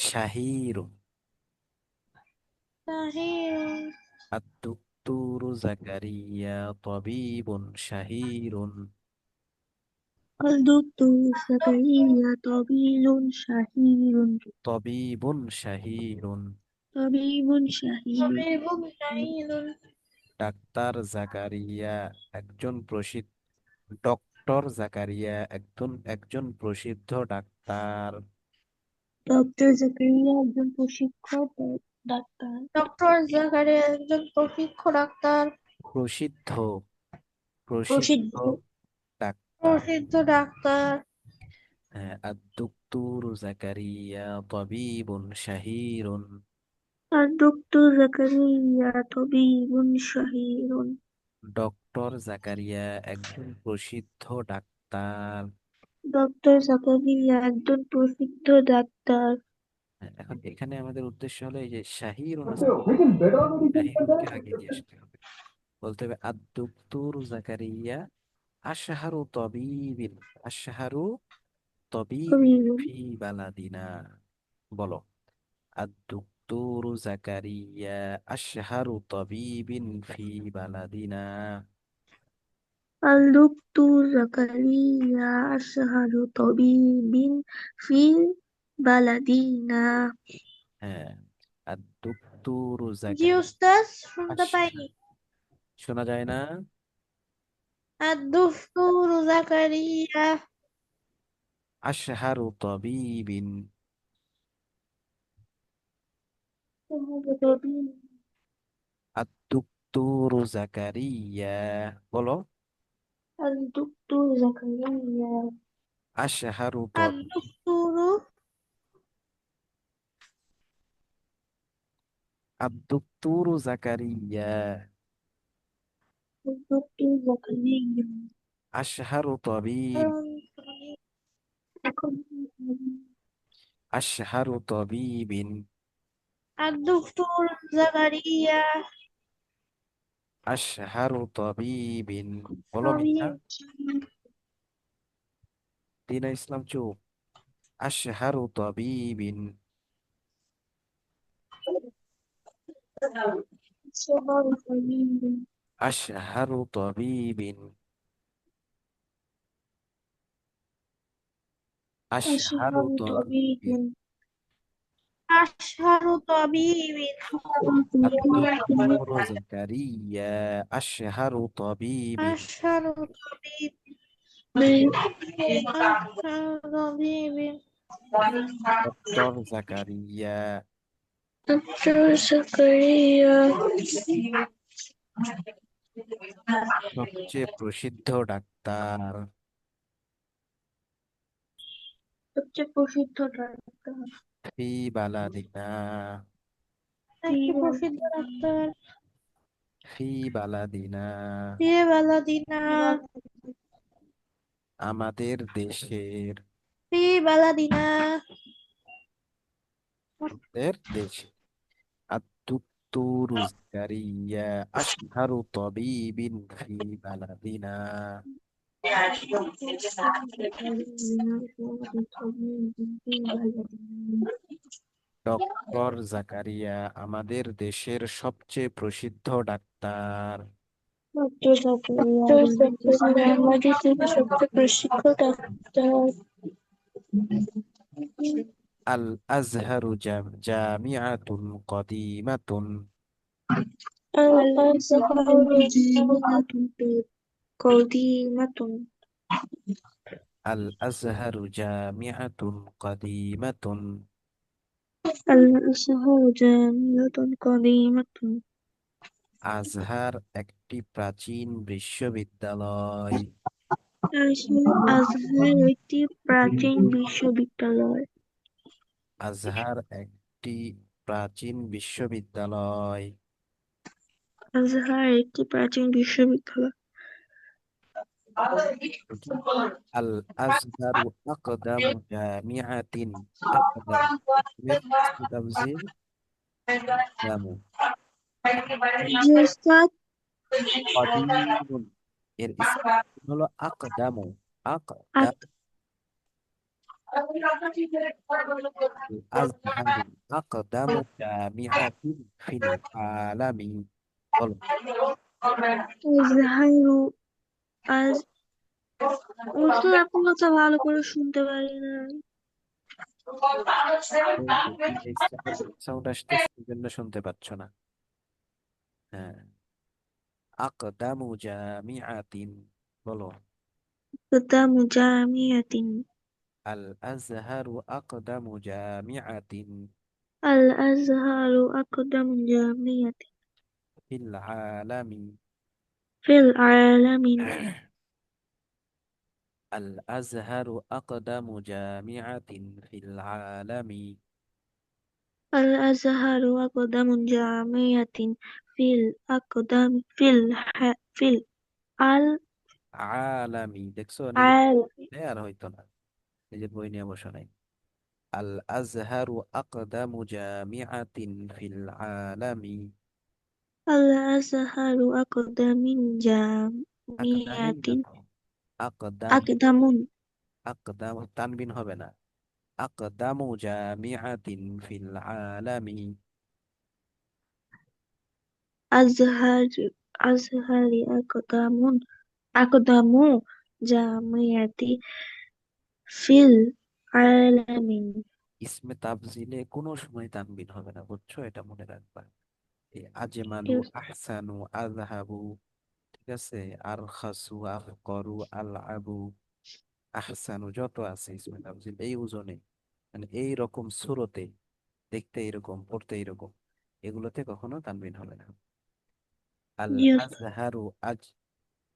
শাহীরুন। সাহিরুন আদ-দুকতুরু জাকারিয়া তাবিবুন শাহীরুন। الدكتور زكريا طويل شهير. তবিবুন শাহিরুন। طبيب شهير. طبيب شهيد. ডাক্তার জাকারিয়া একজন প্রসিদ্ধ। ডক্টর জাকারিয়া একজন একজন প্রসিদ্ধ ডাক্তার। ডক্টর জাকারিয়া একজন প্রশিক্ষক ডাক্তার। ডক্টর জাকারিয়া একজন প্রশিক্ষক ডাক্তার। প্রসিদ্ধ প্রসিদ্ধ প্রসিদ্ধ ডাক্তার। প্রসিদ্ধ ডাক্তার। হ্যাঁ, আদ-দুক্তুর জাকারিয়া তাবিবুন শাহিরুন। الدكتور زكريا طبيب شهير. ডক্টর জাকারিয়া একজন প্রসিদ্ধ ডাক্তার। ডক্টর জাকারিয়া একজন প্রসিদ্ধ ডাক্তার। হ্যাঁ, এখন এখানে আমাদের উদ্দেশ্য হলো এই যে শাহিরুন আছে, শাহিরুনকে আগে দিয়ে আসতে হবে। বলতে হবে আদ-দুক্তুর জাকারিয়া আশহারু তাবিবিন। আশহারু তাবিব طبيب. ফি বালাদিনা। বলো, الدكتور زكريا أشهر طبيب في بلدنا. الدكتور زكريا أشهر طبيب في بلدنا. হ্যাঁ, الدكتور জি زكريا উস্তাদ, শুনতে أشهر। পাইনি। শোনা যায় না? الدكتور زكريا أشهر طبيب। الدكتور زكريا বলো, الدكتور زكريا أشهر طبيب। الدكتور الدكتور زكريا الدكتور زكريا أشهر طبيب. أشهر طبيب। الدكتور زكريا أشهر طبيب বলো মিথ্যা। طبيب দিনা ইসলাম চুপ। أشهر طبيب। أشهر طبيب. أشهر طبيب أشهر أشهر طبيب طبيب. أشهر طبيب الدكتور زكريا أشهر طبيب أشهر طبيب أشهر طبيب دكتور زكريا دكتور زكريا সবচেয়ে প্রসিদ্ধ ডাক্তার। সবচেয়ে প্রসিদ্ধ ডাক্তার। ফি বালাদিনা। একটি প্রসিদ্ধ ডাক্তার। ফি বালাদিনা ফি বালাদিনা আমাদের দেশের। ফি বালাদিনা আমাদের দেশে। الدكتور زكريا أشهر طبيب في بلدنا. ডক্টর জাকারিয়া আমাদের দেশের সবচেয়ে প্রসিদ্ধ ডাক্তার। ডক্টর জাকারিয়া আমাদের দেশের সবচেয়ে প্রসিদ্ধ ডাক্তার। আল আজহারু জামিআতুন কদিমাতুন। الأزهر جامعة قديمة. আল আজহারু জামিআতুন কদিমাতুন। الأزهر جامعة قديمة. আজহার একটি প্রাচীন বিশ্ববিদ্যালয়। আজহার একটি প্রাচীন বিশ্ববিদ্যালয়। আজহার একটি প্রাচীন বিশ্ববিদ্যালয়। আজহার একটি প্রাচীন বিশ্ববিদ্যালয়। আল আজহারু আকদামু জামিআতিন। আকদাম এর ইসমি তাফযীল আকদামু। জি উস্তাদ। কদিমুন এর ইসমি তাফযীল হলো আকদামু। আকদাম। আজহারু আকদামু জামিআতিন ফিল আলামি। বলো, আজহার ওস্তাদ আপনার কথা ভালো করে শুনতে পারি না। এই যে এই সাউন্ড আসতেছে এই জন্য শুনতে পাচ্ছ না। হ্যাঁ, আকদামু জামিআতিন, বলো। قدام جامعة. আল আজহারু আকদামু জামিআতিন الأزهر أقدم جامعة ফিল আলামি। في العالم. আল আজহারু আকদামু জামিআতিন ফিল আলামি। الأزهر أقدم جامعة في আলামি, দেখছো নিজে العالم. আর হইতো না, নিজের বই নিয়ে বসো নাই। আল আজহারু আকদামু জামিআতিন ফিল আলামি। الأزهر أقدم আকদামিন جامعة. না তো, আকদাম। أقدم. আকদাম তানবিন হবে না। আকদামু জামিআতিন ফিল আলামি। أزهر أزهر أقدم جامعة في العالم. ইসমে তাফজিলে কোনো সময় তানবিন হবে না, বুঝছো? এটা মনে রাখবা। এই আজমালু, আহসানু, আযহাবু, ঠিক আছে, আরখাসু, আফকরু, আলআবু, আহসানু, যত আছে ইসমে তাফজিল এই ওজনে, মানে এই রকম সুরতে, দেখতে এরকম, পড়তে এরকম, এগুলোতে কখনো তানবিন হবে না। আল Yes. আজহারু আজ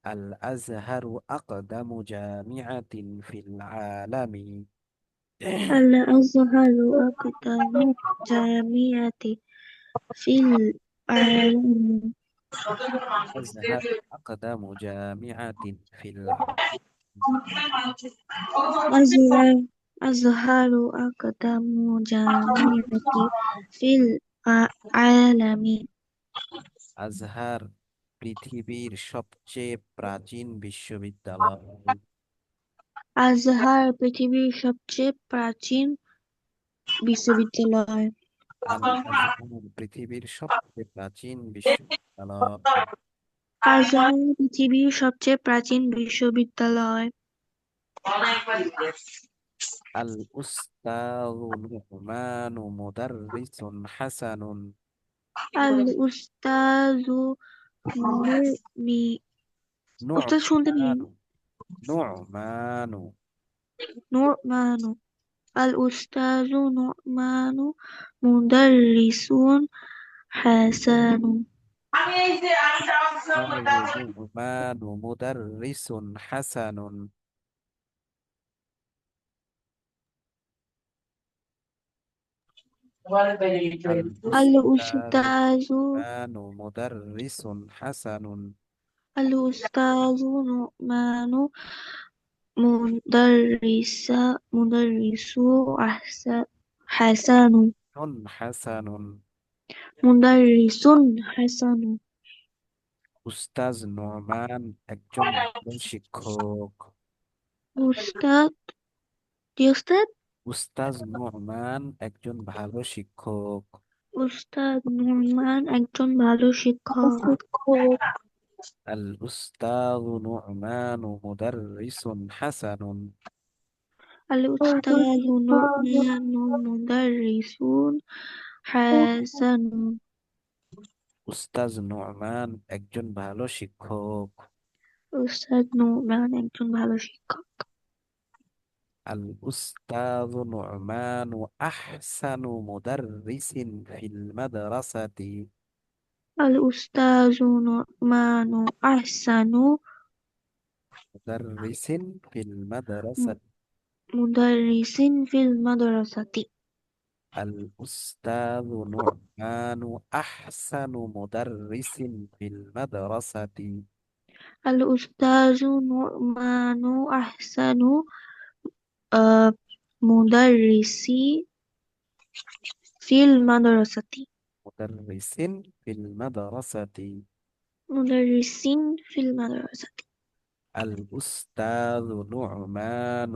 আল আজহারু আকদামু জামিআতিন ফিল আলামি। الأزهر أقدم جامعة في العالم. আজহার আকদামু জামিআতিন ফিল আলামি। أزهر أزهر أقدم جامعة في العالم. আজহার পৃথিবীর সবচেয়ে প্রাচীন বিশ্ববিদ্যালয়। আজহার পৃথিবীর সবচেয়ে প্রাচীন বিশ্ববিদ্যালয়। আল আজহার পৃথিবীর সবচেয়ে প্রাচীন বিশ্ববিদ্যালয়। আজহার পৃথিবীর সবচেয়ে প্রাচীন বিশ্ববিদ্যালয়। আল উস্তাযু নু'মানু মুদাররিসুন হাসানুন। আল উস্তাজু নুরমি। উস্তাদ শুনতে পেলেন? নু'মানু, নু'মানু, নুরমানু। আল উস্তাজু নুরমানু মুদাররিসুন হাসানু। উস্তাযু নু'মানু মুদাররিসুন হাসানুন। আল আল উস্তাযু উস্তাজু নু'মানু মুদাররিসুন হাসানুন। আল উস্তাজু নুরমানু মুদাররিসু হাসানু। হাসানুন। মুদাররিসুন হাসানু। উস্তাজ নোমান একজন ভালো শিক্ষক। উস্তাদ কি উস্তাদ? উস্তাজ নোমান একজন ভালো শিক্ষক। উস্তাদ নুরমান একজন ভালো শিক্ষক। আল উস্তাদ নোমানু মুদাররিসুন হাসানুন। আল উস্তাদু নুরমানু মুদাররিসুন হাসানু। উস্তাজ নোমান একজন ভালো শিক্ষক। উস্তাদ নুরমান একজন ভালো শিক্ষক। আল উস্তাদ নোমানু আহসানু মুদাররিসিন ফিল মাদ্রাসাতি। আল উস্তাজু নুরমানু আহসানু মুদাররিসিন ফিল মাদ্রাসাতি। মুদাররিসিন ফিল মাদ্রাসাতি। الأستاذ نعمان أحسن مدرس في المدرسة. আল উস্তাজু নুরমানু আহসানু আহ মুদাররিসি ফিল মাদ্রাসাতি। مدرس في المدرسة. মুদাররিসিন ফিল মাদ্রাসাতি। الأستاذ نعمان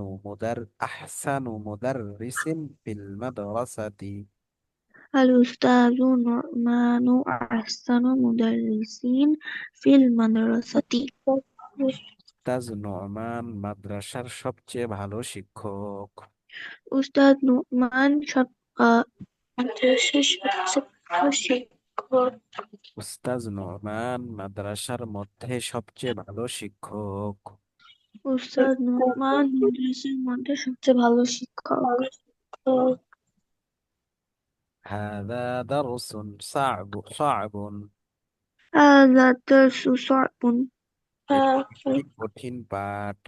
أحسن مدرس في المدرسة. আল উস্তাজু নুরমানু আহসানু মুদাররিসিন ফিল মাদ্রাসাতি। উস্তাজ নোমান মাদ্রাসার সবচেয়ে ভালো শিক্ষক। উস্তাদ নোমান মাদ্রাসার সবচেয়ে ভালো শিক্ষক। উস্তাজ নোমান মাদ্রাসার মধ্যে সবচেয়ে ভালো শিক্ষক। উস্তাদ নোমান মাদ্রাসার মধ্যে সবচেয়ে ভালো শিক্ষক। هذا درس صعب هذا الدرس صعب. এটি একটি কঠিন পাঠ।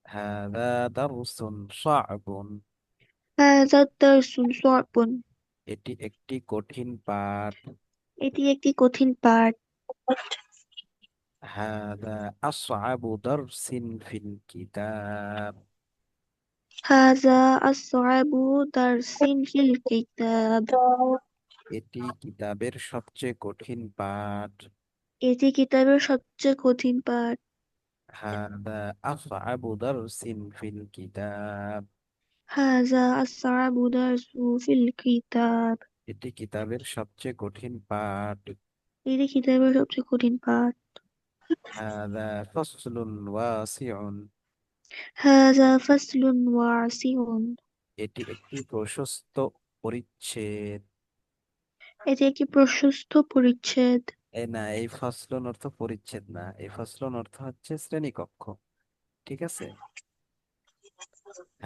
هذا درس صعب هذا الدرس صعب. এটি একটি কঠিন পাঠ। এটি একটি কঠিন পাঠ। هذا أصعب درس في الكتاب هذا أصعب درس في الكتاب. এটি কিতাবের সবচেয়ে কঠিন পাঠ। এটি কিতাবের সবচেয়ে কঠিন পাঠ। هذا أصعب درس في الكتاب هذا أصعب درس في الكتاب. এটি কিতাবের সবচেয়ে কঠিন পাঠ। এটি কিতাবের সবচেয়ে কঠিন পাঠ। هذا فصل واسع هذا فصل واسع. এটি একটি প্রশস্ত পরিচ্ছেদ। এটি একটি প্রশস্ত পরিচ্ছেদ। এই ফসলন অর্থ পরিচ্ছেদ না, এই ফসলন অর্থ হচ্ছে শ্রেণীকক্ষ। ঠিক আছে।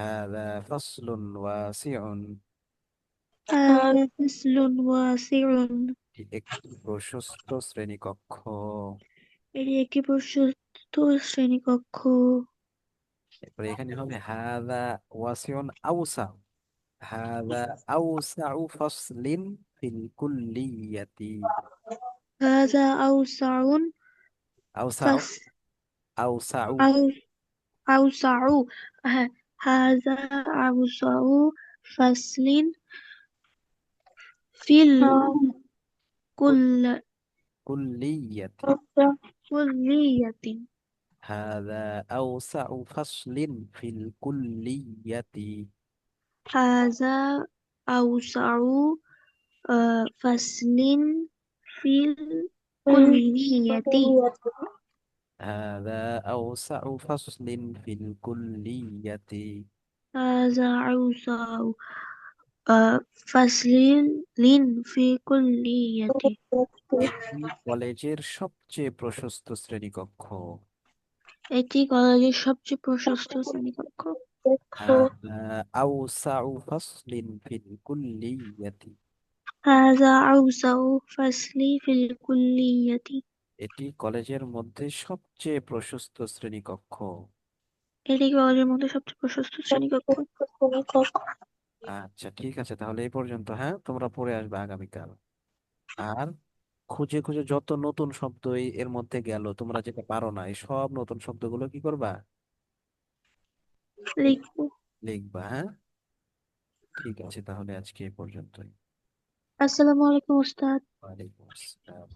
هذا فصل واسع هذا فصل واسع. এটি একটি প্রশস্ত শ্রেণীকক্ষ। এটি একটি প্রশস্ত শ্রেণীকক্ষ। এরপরে এখানে হবে হাদা ওয়াসিউন আউসা। হাদা আউসাউ ফসলিন ফিল কুল্লিয়াতি। هذا أوسع আউসাউ فصل. আউসাউ أوسع. هذا أوسع فصل في الكل কুল্লিয়াতি। كلية. هذا أوسع فصل في الكلية هذا أوسع فصل في الكلية. هذا أوسع فصل في الكلية هذا أوسع فصل في الكلية. এটি কলেজের সবচেয়ে প্রশস্ত শ্রেণীকক্ষ। এটি কলেজের সবচেয়ে প্রশস্ত শ্রেণীকক্ষ। هذا أوسع فصل في الكلية هذا أوسع فصل في الكلية. এটি কলেজের মধ্যে সবচেয়ে প্রশস্ত শ্রেণীকক্ষ। এটি কলেজের মধ্যে সবচেয়ে প্রশস্ত শ্রেণীকক্ষ। আচ্ছা ঠিক আছে, তাহলে এই পর্যন্ত। হ্যাঁ, তোমরা পড়ে আসবে আগামীকাল। আর খুঁজে খুঁজে যত নতুন শব্দ এর মধ্যে গেল, তোমরা যেটা পারো না, এই সব নতুন শব্দগুলো কি করবা? লিখবো। লিখবা। হ্যাঁ, ঠিক আছে, তাহলে আজকে এই পর্যন্তই। আসসালামু আলাইকুম উস্তাদ। ওয়ালাইকুম আসসালাম।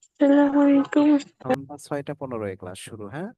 আসসালামু আলাইকুম। সন্ধ্যা 6:15 ক্লাস শুরু। হ্যাঁ।